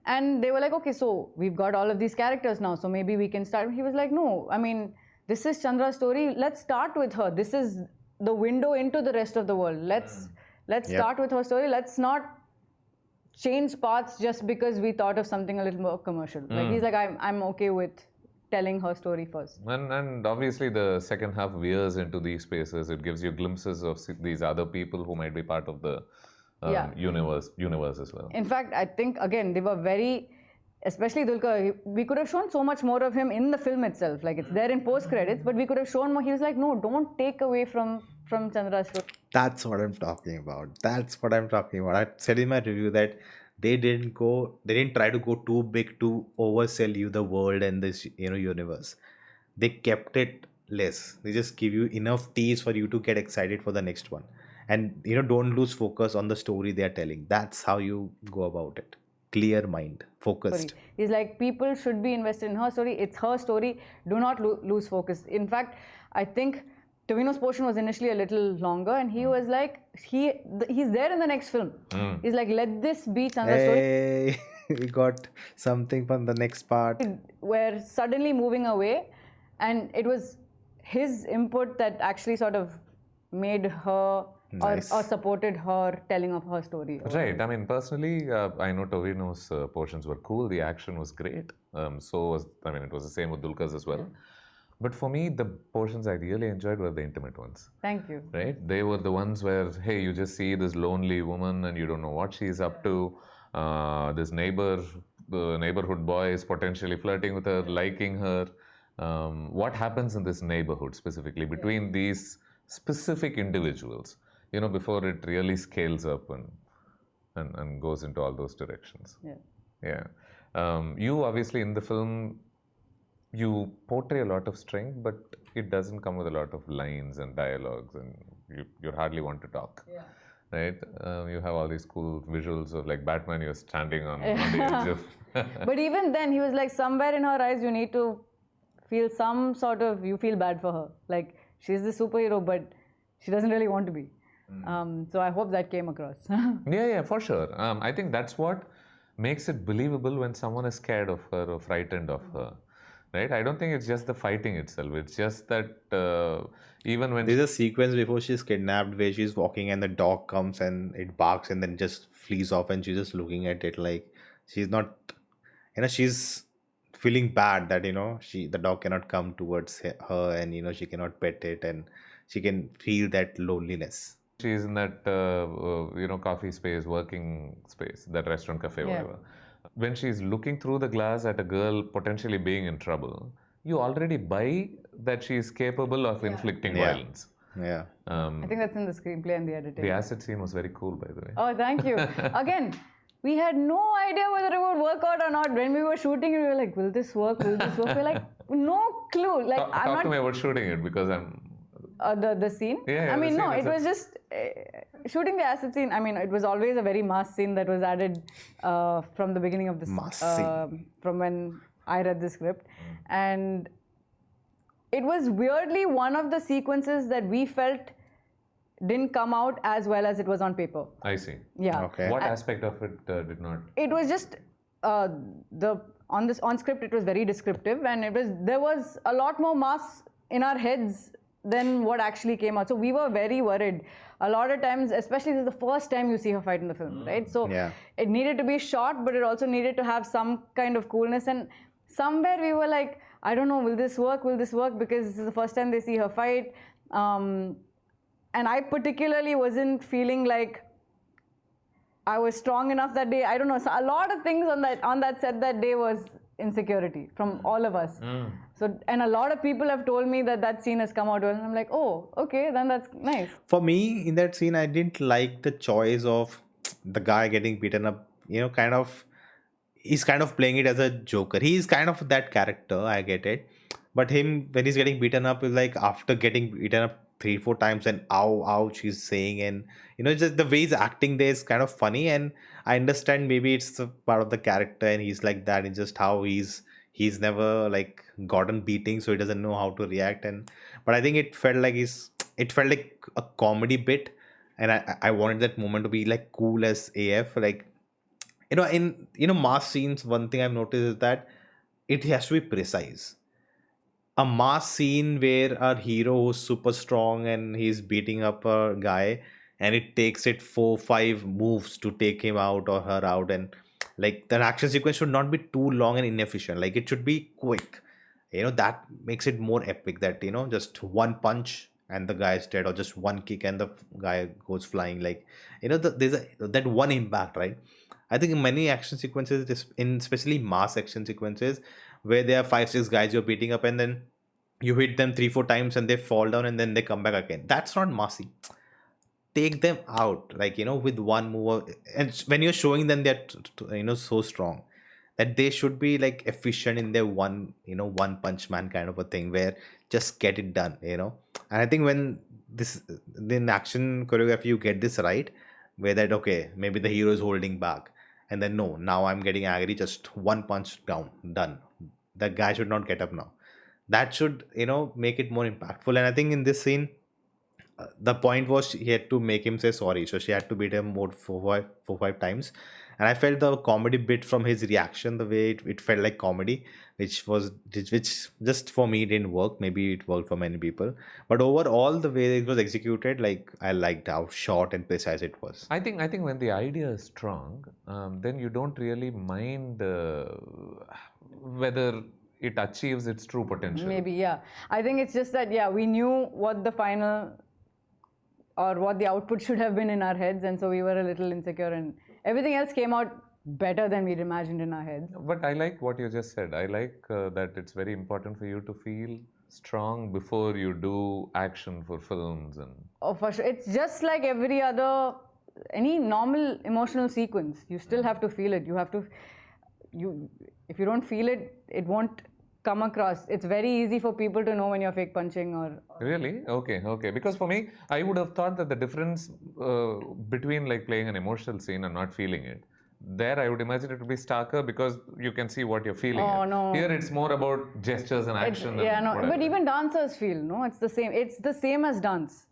S3: And they were like, okay, so we've got all of these characters now, so maybe we can start. He was like, no, I mean, this is Chandra's story. Let's start with her. This is the window into the rest of the world. Let's start with her story. Let's not change paths just because we thought of something a little more commercial. Like, he's like, I'm okay with telling her story first.
S2: And obviously the second half veers into these spaces. It gives you glimpses of these other people who might be part of the universe as well.
S3: In fact, I think, again, they were very, especially Dulquer, we could have shown so much more of him in the film itself. Like, it's there in post-credits, but we could have shown more. He was like, no, don't take away from Chandra's story.
S1: That's what I'm talking about. I said in my review that they didn't try to go too big to oversell you the world and this, universe. They kept it less. They just give you enough tease for you to get excited for the next one. And, don't lose focus on the story they are telling. That's how you go about it. Clear mind, focused.
S3: He's like, people should be invested in her story. It's her story. Do not lose focus. In fact, I think Tovino's portion was initially a little longer, and he was like, he's there in the next film. He's like, let this be Chandra's story.
S1: Hey, we got something from the next part.
S3: We're suddenly moving away, and it was his input that actually sort of made her
S1: Nice.
S3: or supported her telling of her story.
S2: Right. I mean, personally, I know Tovino's portions were cool. The action was great. It was the same with Dulquer's as well. But for me, the portions I really enjoyed were the intimate ones.
S3: Thank you.
S2: Right? They were the ones where, hey, you just see this lonely woman and you don't know what she's up to. This neighborhood boy is potentially flirting with her, liking her. What happens in this neighborhood specifically between these specific individuals, before it really scales up and goes into all those directions. Yeah. You obviously in the film, you portray a lot of strength, but it doesn't come with a lot of lines and dialogues, and you hardly want to talk. Right? You have all these cool visuals of like Batman, you're standing on the edge of...
S3: But even then, he was like, somewhere in her eyes, you need to feel you feel bad for her. Like, she's the superhero, but she doesn't really want to be. So I hope that came across.
S2: Yeah, for sure. I think that's what makes it believable when someone is scared of her or frightened of her. Right? I don't think it's just the fighting itself. It's just that even when...
S1: There's a sequence before she's kidnapped where she's walking and the dog comes and it barks and then just flees off, and she's just looking at it like she's not... she's feeling bad that, the dog cannot come towards her, and, she cannot pet it, and she can feel that loneliness.
S2: She's in that, coffee space, working space, that restaurant, cafe, whatever. When she's looking through the glass at a girl potentially being in trouble, you already buy that she's capable of inflicting violence.
S1: Yeah.
S3: I think that's in the screenplay and the editing.
S2: The acid scene was very cool, by the way.
S3: Oh, thank you. Again, we had no idea whether it would work out or not. When we were shooting it, we were like, will this work? We're like, no clue. Like,
S2: Talk to me about shooting it, because I'm...
S3: the scene?
S2: Yeah,
S3: I mean,
S2: the
S3: no,
S2: scene
S3: it was just shooting the acid scene. I mean, it was always a very mass scene that was added from the beginning of this, from when I read the script. And it was weirdly one of the sequences that we felt didn't come out as well as it was on paper.
S2: I see.
S3: Yeah.
S1: Okay.
S2: What aspect of it did not?
S3: It was just on script it was very descriptive, and there was a lot more mass in our heads than what actually came out. So we were very worried. A lot of times, especially this is the first time you see her fight in the film, right? So
S1: Yeah.
S3: it needed to be short, but it also needed to have some kind of coolness. And somewhere we were like, I don't know, will this work? Will this work? Because this is the first time they see her fight. And I particularly wasn't feeling like I was strong enough that day. I don't know. So a lot of things on that set that day was insecurity from all of us. So, and a lot of people have told me that scene has come out well. And I'm like, oh, okay, then that's nice.
S1: For me, in that scene, I didn't like the choice of the guy getting beaten up. He's kind of playing it as a joker. He's kind of that character. I get it, but him when he's getting beaten up is like after getting beaten up 3-4 times and ow, ouch, he's saying, and just the way he's acting there is kind of funny. And I understand maybe it's a part of the character, and he's like that. It's just how he's never like gotten beating, so he doesn't know how to react. But I think it felt like a comedy bit, and I wanted that moment to be like cool as AF. Like in mass scenes, one thing I've noticed is that it has to be precise. A mass scene where our hero who's super strong and he's beating up a guy, and it takes it 4-5 moves to take him out or her out, and like that action sequence should not be too long and inefficient. Like it should be quick. That makes it more epic, that just one punch and the guy is dead, or just one kick and the guy goes flying. Like that one impact, right? I think in many action sequences, especially mass action sequences, where there are 5-6 guys you're beating up, and then you hit them 3-4 times and they fall down and then they come back again. That's not massy. Take them out, like with one move. And when you're showing them they're so strong, that they should be like efficient in their one punch man kind of a thing, where just get it done. And I think when this in action choreography you get this right, where that okay, maybe the hero is holding back, and then no, now I'm getting angry, just one punch down, done. That guy should not get up now. That should make it more impactful. And I think in this scene, the point was he had to make him say sorry, so she had to beat him more 4-5 times. And I felt the comedy bit from his reaction, the way it felt like comedy, which just for me didn't work. Maybe it worked for many people, but overall the way it was executed, like I liked how short and precise it was.
S2: I think when the idea is strong, then you don't really mind whether it achieves its true potential.
S3: Maybe, yeah. I think it's just that, yeah, we knew what the final or what the output should have been in our heads, and so we were a little insecure, and everything else came out better than we'd imagined in our heads.
S2: But I like what you just said. I like that it's very important for you to feel strong before you do action for films. And
S3: Oh, for sure. It's just like any normal emotional sequence. You still have to feel it. If you don't feel it, it won't come across. It's very easy for people to know when you're fake punching or...
S2: Really? Okay. Because for me, I would have thought that the difference between like playing an emotional scene and not feeling it, there I would imagine it would be starker because you can see what you're feeling.
S3: Oh, no.
S2: Here it's more about gestures and action.
S3: But even dancers feel, no? It's the same. It's the same as dance.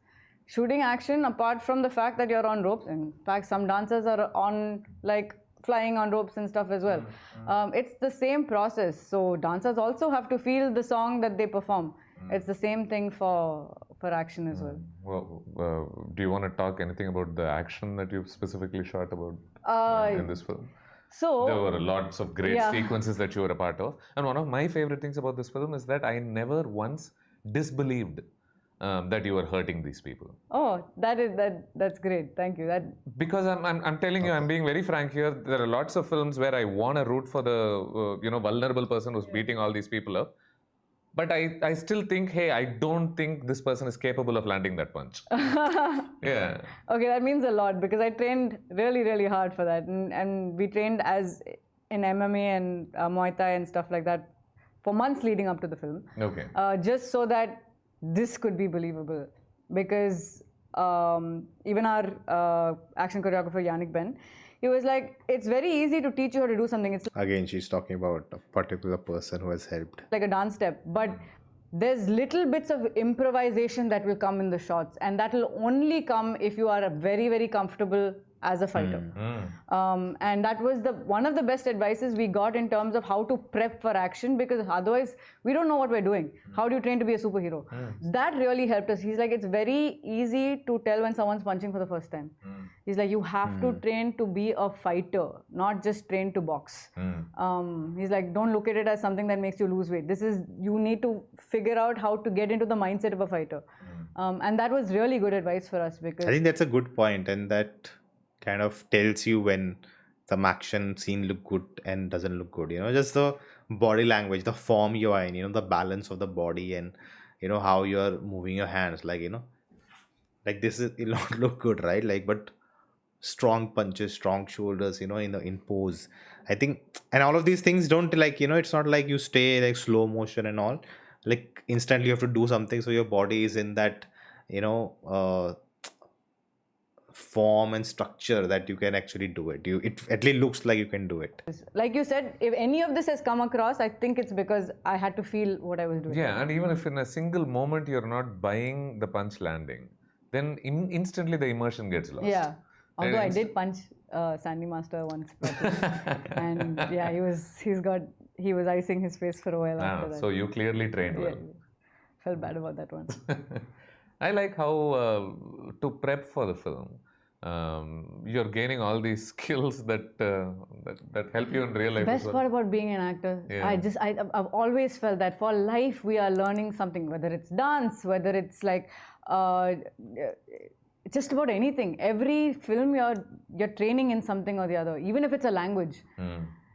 S3: Shooting action, apart from the fact that you're on ropes, in fact, some dancers are on like flying on ropes and stuff as well. It's the same process. So dancers also have to feel the song that they perform. It's the same thing for action as well.
S2: Well, do you want to talk anything about the action that you specifically shot about in this film?
S3: So
S2: there were lots of great sequences that you were a part of. And one of my favorite things about this film is that I never once disbelieved that you were hurting these people.
S3: Oh, that's great. Thank you.
S2: Because I'm telling you, I'm being very frank here. There are lots of films where I want to root for the vulnerable person who's beating all these people up. But I still think, hey, I don't think this person is capable of landing that punch. Yeah.
S3: Okay, that means a lot because I trained really, really hard for that. And we trained as in MMA and Muay Thai and stuff like that for months leading up to the film.
S2: Okay.
S3: Just so that this could be believable. Because even our action choreographer, Yannick Ben, he was like, it's very easy to teach you how to do something. It's
S1: Again, she's talking about a particular person who has helped.
S3: like a dance step. But there's little bits of improvisation that will come in the shots. And that will only come if you are very, very comfortable as a fighter.
S2: Mm.
S3: And that was one of the best advices we got in terms of how to prep for action, because otherwise we don't know what we're doing. How do you train to be a superhero? That really helped us. He's like, it's very easy to tell when someone's punching for the first time. He's like, you have to train to be a fighter, not just train to box. He's like, don't look at it as something that makes you lose weight. You need to figure out how to get into the mindset of a fighter. And that was really good advice for us, because
S1: I think that's a good point, and that kind of tells you when some action scene look good and doesn't look good. Just the body language, the form you are in, the balance of the body, and how you're moving your hands. Like this is it'll not look good, right? Like, but strong punches, strong shoulders, in pose. I think, and all of these things don't, like, it's not like you stay like slow motion and all. Like instantly you have to do something, so your body is in that, you know, uh, form and structure that you can actually do it. It at least looks like you can do it.
S3: like you said, if any of this has come across, I think it's because I had to feel what I was doing.
S2: Yeah, and even if in a single moment you're not buying the punch landing, then instantly the immersion gets lost.
S3: Yeah. Although I
S2: Right,
S3: did punch Sandy Master once properly. And yeah, he was icing his face for a while after that.
S2: So you clearly trained well.
S3: Felt bad about that one.
S2: I like how to prep for the film, you're gaining all these skills that help you in real life.
S3: Best part about being an actor, I've always felt that for life we are learning something, whether it's dance, whether it's like just about anything. Every film you're training in something or the other, even if it's a language.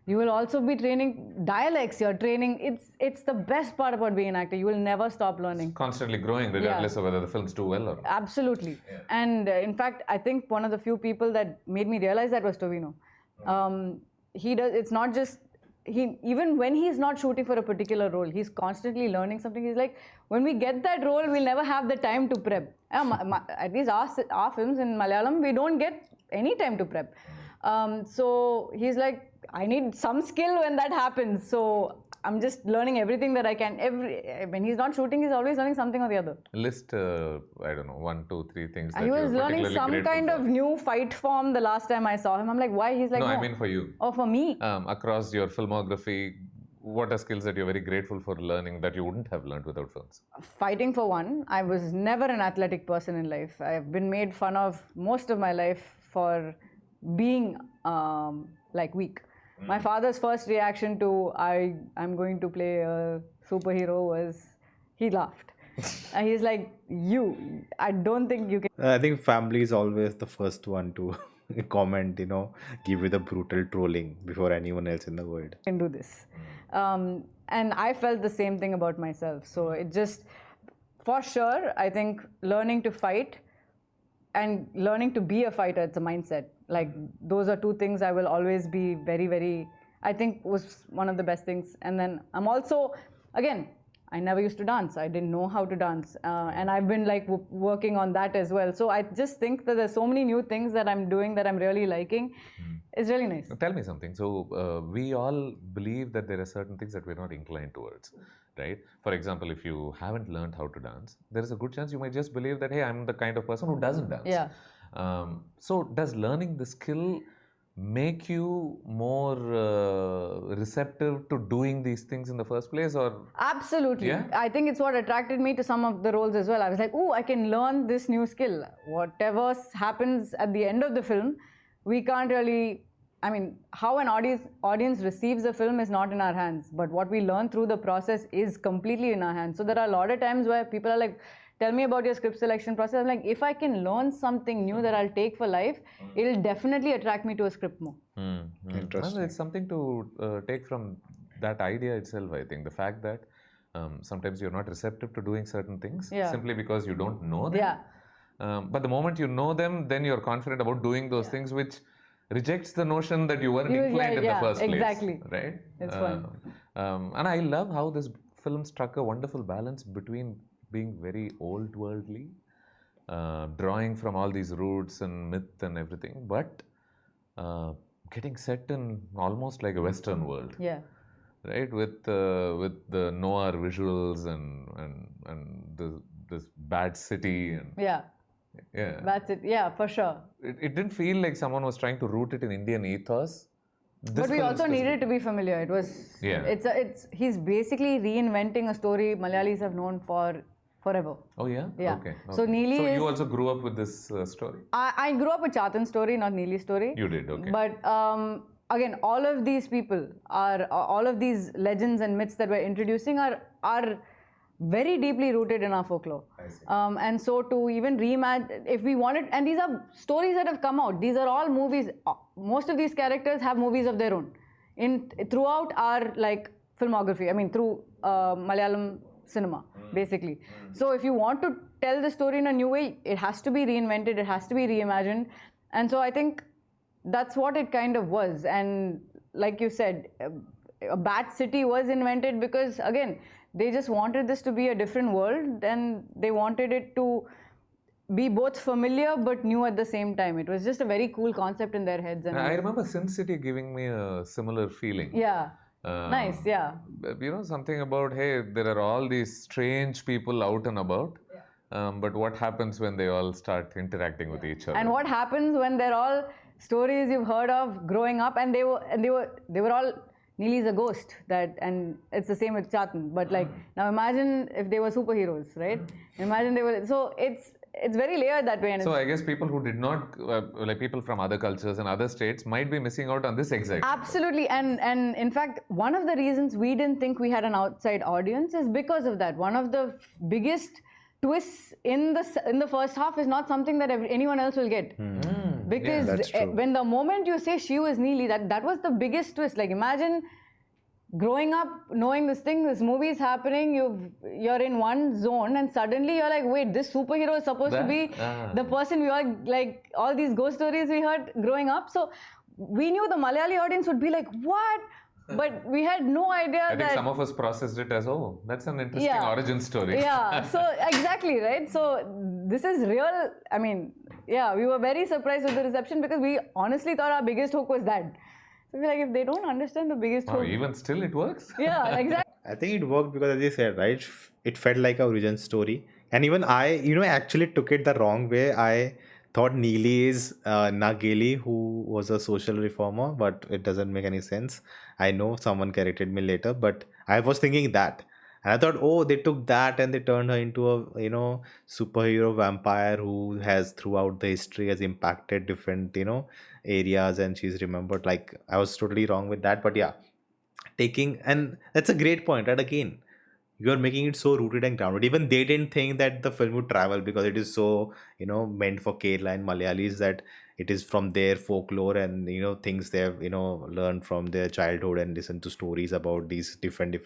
S3: You will also be training dialects, you're training. It's the best part about being an actor. You will never stop learning.
S2: Constantly growing, regardless of whether the films do well or not.
S3: Absolutely. Yeah. And in fact, I think one of the few people that made me realize that was Tovino. It's not just, even when he's not shooting for a particular role, he's constantly learning something. He's like, when we get that role, we'll never have the time to prep. At least our films in Malayalam, we don't get any time to prep. So he's like, I need some skill when that happens. So I'm just learning everything that I can. When he's not shooting, he's always learning something or the other.
S2: List, I don't know, 1, 2, 3 things that
S3: he was learning some kind of new fight form the last time I saw him. I'm like, why? He's like,
S2: no, I mean for you.
S3: Oh, for me?
S2: Across your filmography, what are skills that you're very grateful for learning that you wouldn't have learned without films? Fighting,
S3: for one. I was never an athletic person in life. I've been made fun of most of my life for being weak. My father's first reaction to I'm going to play a superhero was he laughed. And he's like, I don't think you can.
S1: I think family is always the first one to comment, give you the brutal trolling before anyone else in the world.
S3: Can do this. And I felt the same thing about myself. So it just, for sure, I think learning to fight and learning to be a fighter, it's a mindset. Like, those are two things I will always be very, very, I think was one of the best things. And then I'm also, again, I never used to dance. I didn't know how to dance. And I've been working on that as well. So I just think that there's so many new things that I'm doing that I'm really liking. It's really nice.
S2: Tell me something. So we all believe that there are certain things that we're not inclined towards, right? For example, if you haven't learned how to dance, there is a good chance you might just believe that, hey, I'm the kind of person who doesn't dance.
S3: Yeah.
S2: So does learning the skill make you more receptive to doing these things in the first place, or?
S3: Absolutely.
S2: Yeah?
S3: I think it's what attracted me to some of the roles as well. I was like, I can learn this new skill. Whatever happens at the end of the film, we can't really, how an audience receives a film is not in our hands, but what we learn through the process is completely in our hands. So there are a lot of times where people are like, tell me about your script selection process. I'm like, if I can learn something new that I'll take for life, it'll definitely attract me to a script more.
S1: Interesting.
S2: Well, it's something to take from that idea itself, I think. The fact that sometimes you're not receptive to doing certain things simply because you don't know them.
S3: Yeah.
S2: But the moment you know them, then you're confident about doing those things, which rejects the notion that you weren't inclined in the first place.
S3: Exactly.
S2: Right?
S3: It's fun.
S2: And I love how this film struck a wonderful balance between being very old worldly, drawing from all these roots and myth and everything, but getting set in almost like a Western world.
S3: Yeah.
S2: Right, with the noir visuals and this bad city and Yeah.
S3: That's it. Yeah, for sure.
S2: It didn't feel like someone was trying to root it in Indian ethos. This
S3: But we
S2: film
S3: also needed
S2: specifically.
S3: to be familiar. It was.
S2: Yeah.
S3: He's basically reinventing a story Malayalis have known for forever.
S2: Oh yeah.
S3: Yeah.
S2: Okay.
S3: So
S2: okay.
S3: Neeli
S2: So
S3: is.
S2: you also grew up with this story.
S3: I grew up with Chatan's story, not Neeli's story.
S2: You did. Okay.
S3: But again, all of these people all of these legends and myths that we're introducing are very deeply rooted in our folklore.
S1: I see.
S3: And so to even reimagine, if we wanted, and these are stories that have come out. These are all movies. Most of these characters have movies of their own throughout our like filmography. I mean, through Malayalam cinema, basically. So if you want to tell the story in a new way, it has to be reinvented. It has to be reimagined. And so I think that's what it kind of was. And like you said, a Bat City was invented because, again, they just wanted this to be a different world, and they wanted it to be both familiar but new at the same time. It was just a very cool concept in their heads. And
S2: I remember Sin City giving me a similar feeling.
S3: yeah, nice, yeah.
S2: You know, something about, hey, there are all these strange people out and about. But what happens when they all start interacting with each other?
S3: And what happens when they're all stories you've heard of growing up, and they were all Neeli's a ghost, and it's the same with Chatan. But like now, imagine if they were superheroes, right? Imagine they were. So it's very layered that way. And
S2: So I guess people who did not, like people from other cultures and other states, might be missing out on this exact.
S3: absolutely, and in fact, one of the reasons we didn't think we had an outside audience is because of that. One of the biggest twists in the first half is not something that anyone else will get. Because
S1: that's true.
S3: when the moment you say she was Neeli, that was the biggest twist. Like imagine growing up knowing this movie is happening, you're in one zone, and suddenly you're like, wait, this superhero is supposed to be the person we all like, all these ghost stories we heard growing up. So we knew the Malayali audience would be like, what? But we had no idea
S2: I think
S3: that
S2: some of us processed it as, oh, that's an interesting origin story.
S3: yeah, so exactly, right? So this is real. I mean, yeah, we were very surprised with the reception because we honestly thought our biggest hook was that. So we're like, if they don't understand the biggest
S2: Wow,
S3: hook.
S2: even still it works.
S3: Yeah, exactly.
S1: I think it worked because, as you said, right, it felt like a origin story. And even I, actually took it the wrong way. I thought Neeli is Nageli, who was a social reformer, but it doesn't make any sense. I know someone corrected me later, but I was thinking that. And I thought, oh, they took that and they turned her into a, superhero vampire who has throughout the history has impacted different, areas, and she's remembered. Like, I was totally wrong with that. But yeah, and that's a great point, right? Again, you are making it so rooted and grounded. Even they didn't think that the film would travel because it is so, meant for Kerala and Malayalis, that it is from their folklore and, things they have, learned from their childhood and listened to stories about these different,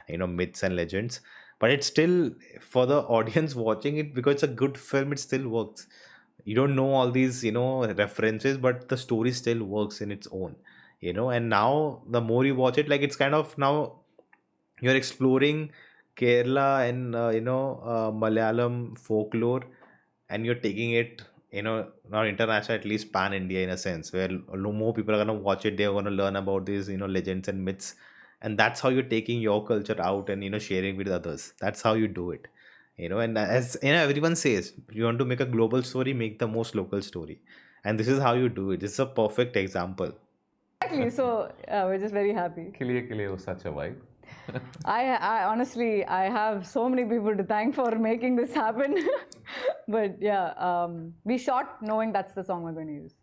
S1: myths and legends. But it's still, for the audience watching it, because it's a good film, it still works. You don't know all these, references, but the story still works in its own, and now the more you watch it, like, it's kind of now you're exploring Kerala and Malayalam folklore, and you're taking it, not international, at least pan India in a sense, where more people are gonna watch it. They're gonna learn about these, legends and myths, and that's how you're taking your culture out and sharing with others. That's how you do it, And as everyone says, you want to make a global story, make the most local story, and this is how you do it. This is a perfect example.
S3: Exactly. So we're just very happy.
S2: Kiliye Kiliye was such a vibe.
S3: I honestly, I have so many people to thank for making this happen. But yeah, we shot knowing that's the song we're going to use.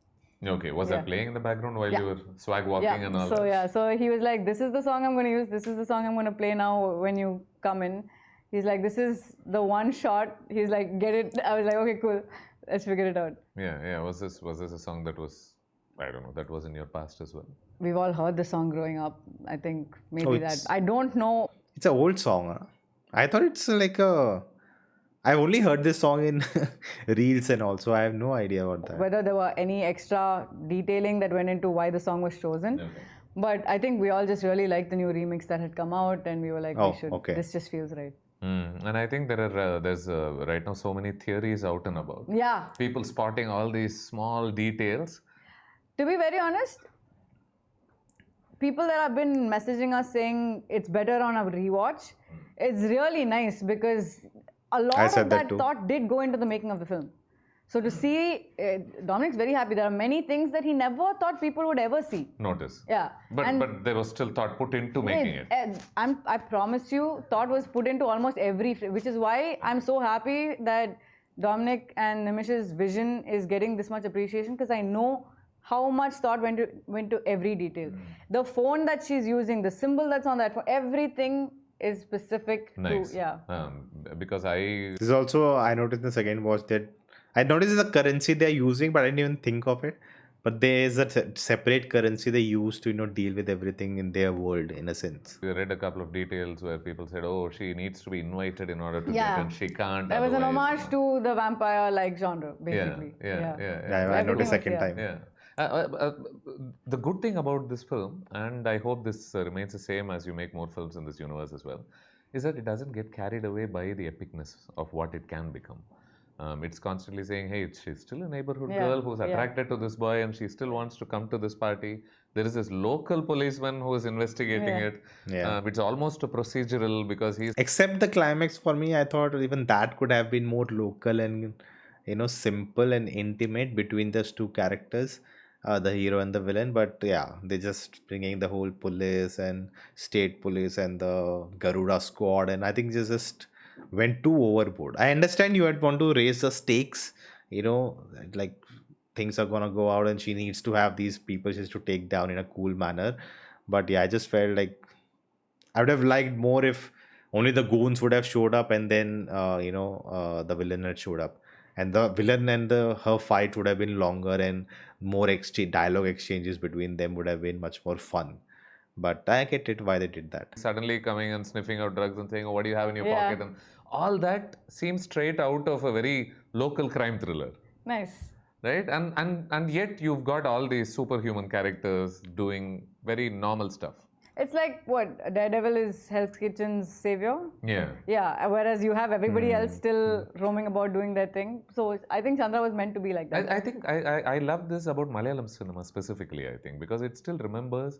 S2: Okay, was that playing in the background while
S3: Yeah.
S2: you were swag walking and all
S3: So
S2: that?
S3: yeah, so he was like, this is the song I'm going to use. This is the song I'm going to play now when you come in. He's like, this is the one shot. He's like, get it. I was like, okay, cool. Let's figure it out.
S2: Yeah. Was this a song that was, I don't know, that was in your past as well?
S3: We've all heard the song growing up. I think maybe
S1: Oh,
S3: that.
S1: it's-
S3: I don't know.
S1: It's an old song. Huh? I thought it's like a. I've only heard this song in reels and all, so I have no idea about that.
S3: Whether there were any extra detailing that went into why the song was chosen.
S2: Okay.
S3: But I think we all just really liked the new remix that had come out, and we were like,
S1: Oh,
S3: we should.
S1: okay.
S3: This just feels right.
S2: And I think there's right now so many theories out and about.
S3: Yeah.
S2: People spotting all these small details.
S3: To be very honest, people that have been messaging us saying it's better on a rewatch, it's really nice because a lot
S1: said
S3: of
S1: that
S3: that
S1: too.
S3: thought did go into the making of the film. So to see, Dominic's very happy. There are many things that he never thought people would ever see.
S2: Notice.
S3: Yeah.
S2: But there was still thought put into making it.
S3: I promise you, thought was put into almost every, which is why I'm so happy that Dominic and Nimish's vision is getting this much appreciation, because I know how much thought went to every detail. The phone that she's using, the symbol that's on that phone, everything is specific
S2: Nice.
S3: to, yeah.
S2: Because
S1: This is also, I noticed in the second watch that I noticed the currency they're using, but I didn't even think of it. But there is a separate currency they use to deal with everything in their world, in a sense.
S2: we read a couple of details where people said, "Oh, she needs to be invited in order to
S3: Yeah.
S2: get, and she can't."
S3: There was an
S2: otherwise,
S3: homage to the vampire-like genre, basically.
S2: Yeah.
S1: I noticed second
S3: was-
S1: time.
S2: Yeah. The good thing about this film, and I hope this remains the same as you make more films in this universe as well, is that it doesn't get carried away by the epicness of what it can become. It's constantly saying, hey, she's still a neighborhood girl who's attracted to this boy and she still wants to come to this party. There is this local policeman who is investigating it.
S1: Yeah.
S2: It's almost a procedural because he's...
S1: Except the climax, for me, I thought even that could have been more local and simple and intimate between those two characters, the hero and the villain. But yeah, they just bringing the whole police and state police and the Garuda squad, and I think they just went too overboard. I understand you had want to raise the stakes, like things are gonna go out and she needs to have these people just to take down in a cool manner. But yeah, I just felt like I would have liked more if only the goons would have showed up and then the villain had showed up, and the villain and her fight would have been longer and more dialogue exchanges between them would have been much more fun. But I get it why they did that.
S2: suddenly coming and sniffing out drugs and saying, oh, what do you have in your
S3: Yeah.
S2: pocket? And all that seems straight out of a very local crime thriller.
S3: Nice.
S2: Right? And yet you've got all these superhuman characters doing very normal stuff.
S3: It's like what? Daredevil is Hell's Kitchen's savior?
S2: Yeah.
S3: Yeah, whereas you have everybody else still roaming about doing their thing. So I think Chandra was meant to be like that.
S2: I think I love this about Malayalam cinema specifically, I think, because it still remembers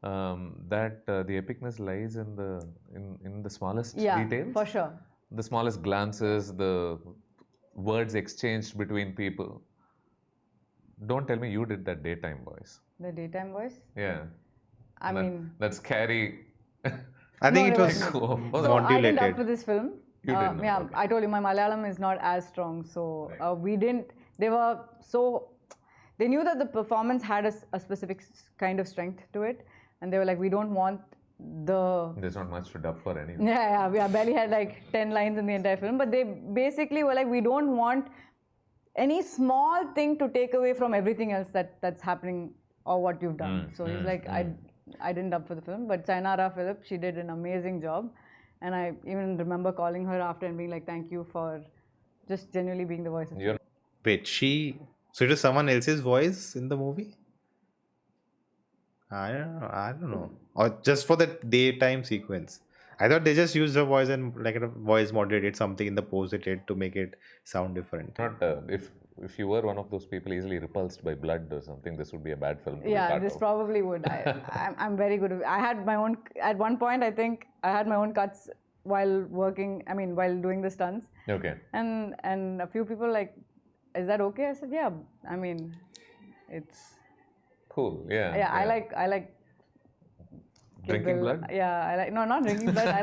S2: that the epicness lies in the smallest details.
S3: For sure.
S2: The smallest glances, the words exchanged between people. Don't tell me you did that daytime voice.
S3: The daytime voice?
S2: Yeah.
S3: I mean...
S2: That's scary.
S1: I think it was
S2: Cool.
S3: So I didn't up
S1: modulated.
S3: for this film.
S2: You didn't,
S3: Yeah,
S2: okay.
S3: I told you my Malayalam is not as strong. So we didn't... They were so... They knew that the performance had a specific kind of strength to it. And they were like, we don't want the...
S2: There's not much to dub for anyway.
S3: Yeah, we barely had like 10 lines in the entire film. But they basically were like, we don't want any small thing to take away from everything else that's happening or what you've done. So he's like, I didn't dub for the film. But Chainara Philip, she did an amazing job. And I even remember calling her after and being like, thank you for just genuinely being the voice of
S2: You're
S1: Wait, so it was someone else's voice in the movie? I don't know. Or just for the daytime sequence. I thought they just used the voice and like a voice modulated something in the post it did to make it sound different.
S2: not if you were one of those people easily repulsed by blood or something, this would be a bad film. To be
S3: Yeah,
S2: part
S3: this
S2: of.
S3: probably would. I'm very good. I had my own, at one point, I think I had my own cuts while working, while doing the stunts.
S2: Okay.
S3: And a few people like, is that okay? I said, yeah. It's...
S2: Cool. Yeah.
S3: Yeah, I like Kill
S2: Drinking
S3: Bill.
S2: blood?
S3: Yeah, I like, no, not drinking blood. I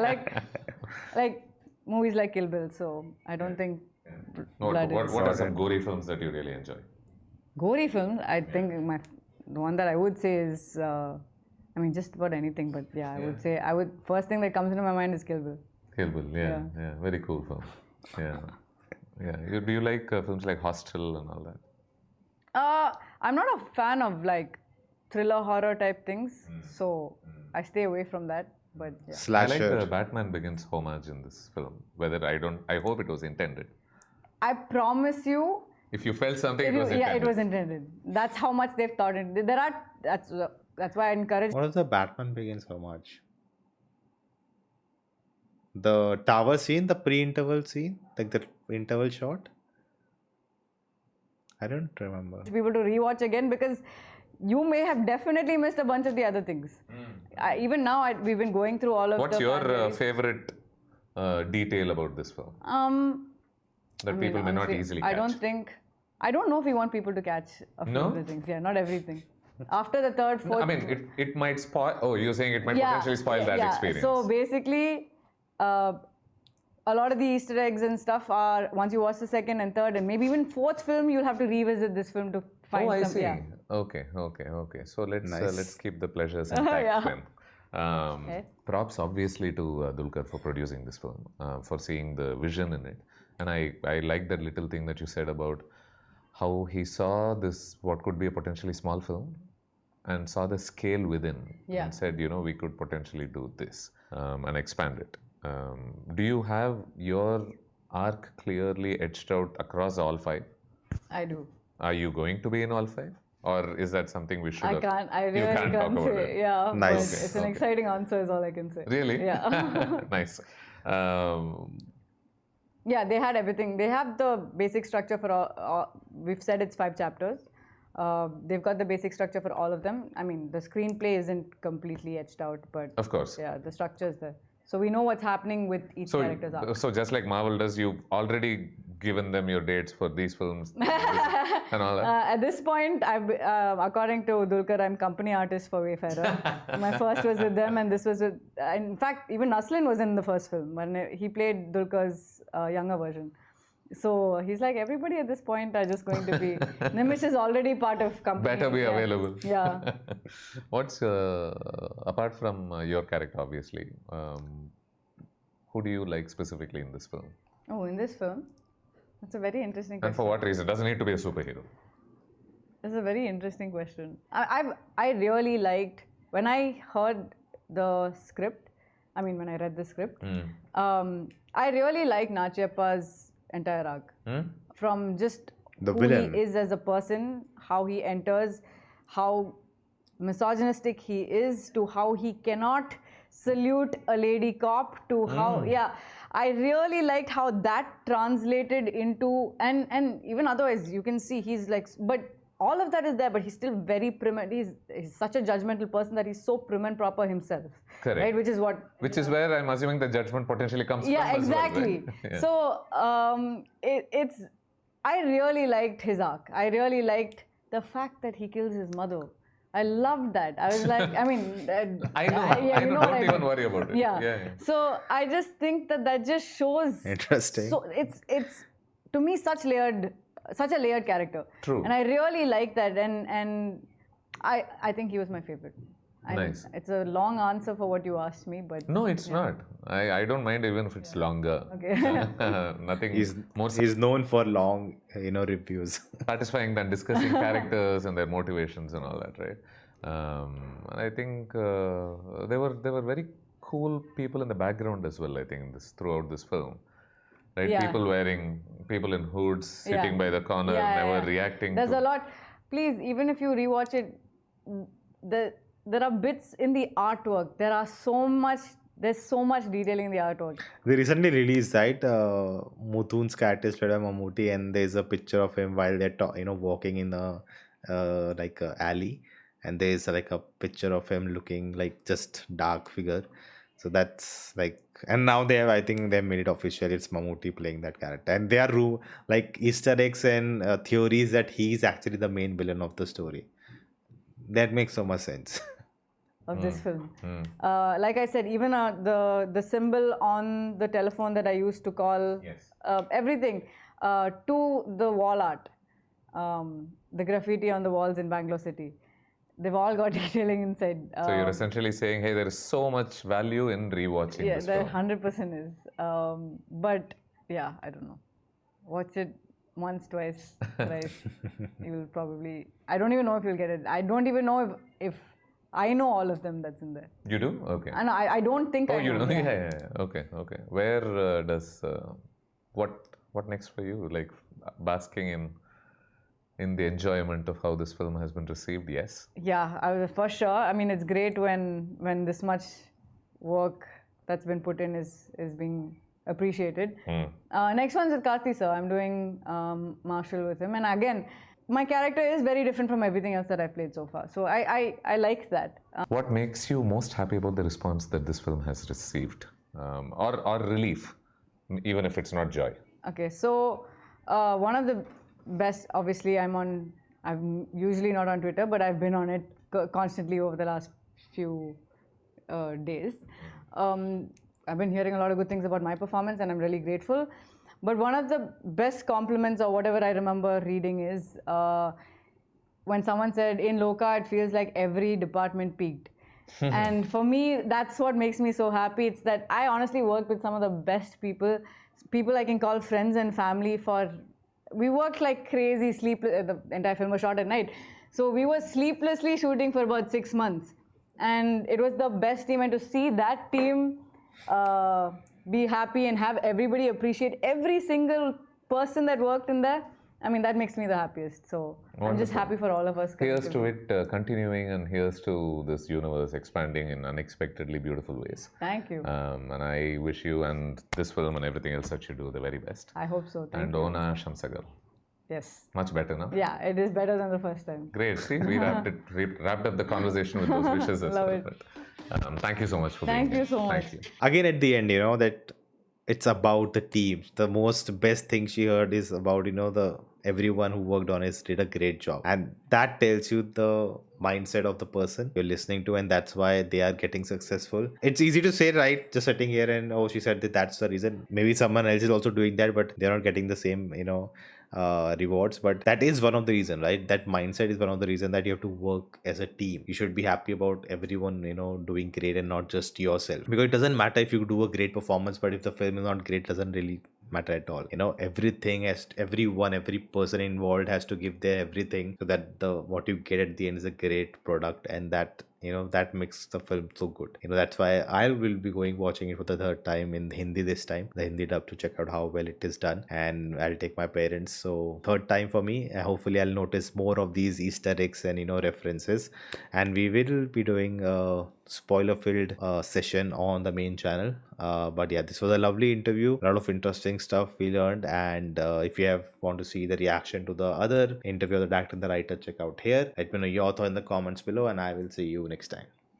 S3: like movies like Kill Bill, so I don't think blood is...
S2: What are some gory films that you really enjoy?
S3: Gory films, I think the one that I would say is, just about anything, but yeah, I would say, first thing that comes into my mind is Kill Bill.
S2: Kill Bill. Yeah. Very cool film. Yeah. Yeah. Do you like films like Hostel and all that?
S3: I'm not a fan of like thriller horror type things, so I stay away from that. But yeah.
S2: I like
S1: Slasher.
S2: the Batman Begins homage in this film. I hope it was intended.
S3: I promise you,
S2: If you felt something, it was intended.
S3: it was intended. That's how much they've thought it. That's why I encourage.
S1: What was the Batman Begins so much? The tower scene, the pre-interval scene, like the interval shot. I don't remember.
S3: People to rewatch again because you may have definitely missed a bunch of the other things. Even now, we've been going through all of
S2: What's
S3: the
S2: your
S3: fan theories.
S2: favorite detail about this film that people may not
S3: Honestly,
S2: easily
S3: I
S2: catch?
S3: don't think I don't know if we want people to catch a few
S2: No?
S3: of the things. Yeah, not everything. After the third, fourth.
S2: I mean, it might spoil. Oh, you're saying it might potentially spoil that experience.
S3: So basically, a lot of the Easter eggs and stuff are once you watch the second and third and maybe even fourth film, you'll have to revisit this film to find
S2: Oh, I
S3: some.
S2: see.
S3: Yeah.
S2: Okay. So let's
S1: Nice.
S2: let's keep the pleasures intact
S3: Yeah.
S2: then. Props obviously to Dulquer for producing this film, for seeing the vision in it, and I like that little thing that you said about how he saw this what could be a potentially small film and saw the scale within
S3: Yeah.
S2: and said, we could potentially do this and expand it. Do you have your arc clearly etched out across all 5?
S3: I do.
S2: Are you going to be in all 5? Or is that something we should
S3: I can't. I really
S2: can't talk
S3: can't
S2: about
S3: say.
S2: it.
S3: Yeah.
S1: Nice.
S3: but
S1: Okay,
S3: it's an
S2: okay.
S3: exciting answer, is all I can say.
S2: Really?
S3: Yeah.
S2: Nice.
S3: Yeah, they had everything. They have the basic structure for all. We've said it's 5 chapters. They've got the basic structure for all of them. I mean, the screenplay isn't completely etched out, but
S2: Of course.
S3: yeah, the structure is there. So we know what's happening with each character's arc.
S2: So just like Marvel does, you've already given them your dates for these films and all that.
S3: At this point, according to Dulquer, I'm company artist for Wayfarer. My first was with them, and this was with. In fact, even Naslin was in the first film when he played Dulquer's younger version. So he's like, everybody at this point are just going to be. Nimish is already part of company.
S2: Better be available.
S3: Yeah.
S2: What's apart from your character, obviously, who do you like specifically in this film?
S3: Oh, in this film, that's a very interesting question.
S2: And for what reason? Doesn't need to be a superhero.
S3: That's a very interesting question. I really liked when I heard the script. I mean, when I read the script, I really like Nachiyappa's entire arc. From just
S1: The
S3: who
S1: villain.
S3: he is as a person, how he enters, how misogynistic he is, to how he cannot salute a lady cop, to how I really liked how that translated into and even otherwise you can see he's like, but all of that is there, but he's still very prim. He's such a judgmental person that he's so prim and proper himself.
S2: Correct.
S3: Right, which is what.
S2: Which is where I'm assuming the judgment potentially comes
S3: Yeah,
S2: from.
S3: exactly.
S2: As well, right? Yeah.
S3: So it's. I really liked his arc. I really liked the fact that he kills his mother. I loved that. I was like, I mean,
S2: I know.
S3: yeah,
S2: I
S3: you
S2: know.
S3: know what
S2: Don't
S3: I
S2: even
S3: mean.
S2: worry about it.
S3: Yeah. So I just think that just shows.
S1: Interesting.
S3: So it's to me such a layered character.
S2: True.
S3: And I really like that, and I think he was my favorite.
S2: Nice.
S3: It's a long answer for what you asked me, but
S2: No, it's not. I don't mind even if it's longer.
S3: okay.
S2: Nothing more
S1: He's known for long, reviews.
S2: satisfying than discussing characters and their motivations and all that, right? And I think there were very cool people in the background as well. I think throughout this film, right?
S3: Yeah.
S2: People in hoods sitting
S3: Yeah.
S2: by the corner, never reacting.
S3: There's
S2: to,
S3: a lot. Please, even if you rewatch it, there are bits in the artwork. There's so much detailing in the artwork.
S1: They recently released, right? Muthoon's cat is played by Mammootty, and there's a picture of him while they're walking in a alley, and there's like a picture of him looking like just dark figure. So that's like, and now I think they've made it official. It's Mammootty playing that character, and they are like Easter eggs and theories that he's actually the main villain of the story. That makes so much sense.
S3: Of this film. Like I said, even the symbol on the telephone that I used to call everything to the wall art, the graffiti on the walls in Bangalore City. They've all got detailing inside.
S2: so you're essentially saying, hey, there is so much value in rewatching
S3: Yeah,
S2: this
S3: there
S2: film.
S3: 100% is. But yeah, I don't know. Watch it once, twice, thrice. You'll probably. I don't even know if you'll get it. I don't even know if I know all of them that's in there.
S2: You do? Okay.
S3: And I don't think
S2: Oh,
S3: I
S2: you
S3: know.
S2: know? Yeah. Okay. Where does what next for you? Like basking in the enjoyment of how this film has been received? Yes.
S3: Yeah, for sure. I mean, it's great when this much work that's been put in is being appreciated. Next one's with Karthi sir. I'm doing Marshall with him, and again, my character is very different from everything else that I've played so far. So I like that.
S2: What makes you most happy about the response that this film has received, or relief, even if it's not joy?
S3: Okay, so one of the best, obviously, I'm usually not on Twitter, but I've been on it constantly over the last few days. I've been hearing a lot of good things about my performance, and I'm really grateful. But one of the best compliments, or whatever I remember reading, is when someone said, in Lokah, it feels like every department peaked. And for me, that's what makes me so happy. It's that I honestly worked with some of the best people I can call friends and family. We worked like crazy, the entire film was shot at night. So we were sleeplessly shooting for about 6 months. And it was the best team. And to see that team be happy and have everybody appreciate every single person that worked in there, I mean, that makes me the happiest. So I'm just
S2: Wonderful.
S3: happy for all of us.
S2: Here's to
S3: collectively.
S2: it continuing, and here's to this universe expanding in unexpectedly beautiful ways.
S3: Thank you.
S2: And I wish you and this film and everything else that you do the very best.
S3: I hope so. Thank
S2: And
S3: you.
S2: Nona Shamsagal.
S3: Yes.
S2: Much better now.
S3: Yeah, it is better than the first time.
S2: Great. See, we wrapped up the conversation with those wishes as
S3: Love
S2: well.
S3: it.
S2: But, thank you so much for
S3: Thank
S2: being
S3: you
S2: here.
S3: so much.
S2: Thank you.
S1: Again, at the end, that it's about the team. The most best thing she heard is about, the everyone who worked on it did a great job. And that tells you the mindset of the person you're listening to, and that's why they are getting successful. It's easy to say, right? Just sitting here and, oh, she said that's the reason. Maybe someone else is also doing that, but they're not getting the same, rewards. But that is one of the reason, right? That mindset is one of the reason that you have to work as a team. You should be happy about everyone, doing great and not just yourself, because it doesn't matter if you do a great performance, but if the film is not great, doesn't really matter at all. Everything has every person involved has to give their everything, so that the what you get at the end is a great product, and that that makes the film so good. That's why I will be going watching it for the third time in Hindi this time, the Hindi dub, to check out how well it is done. And I'll take my parents, so third time for me. Hopefully I'll notice more of these Easter eggs and references. And we will be doing a spoiler filled session on the main channel. But yeah, this was a lovely interview, a lot of interesting stuff we learned. And if you want to see the reaction to the other interview of the director and the writer, check out here. Let me know your thought in the comments below, and I will see you next time.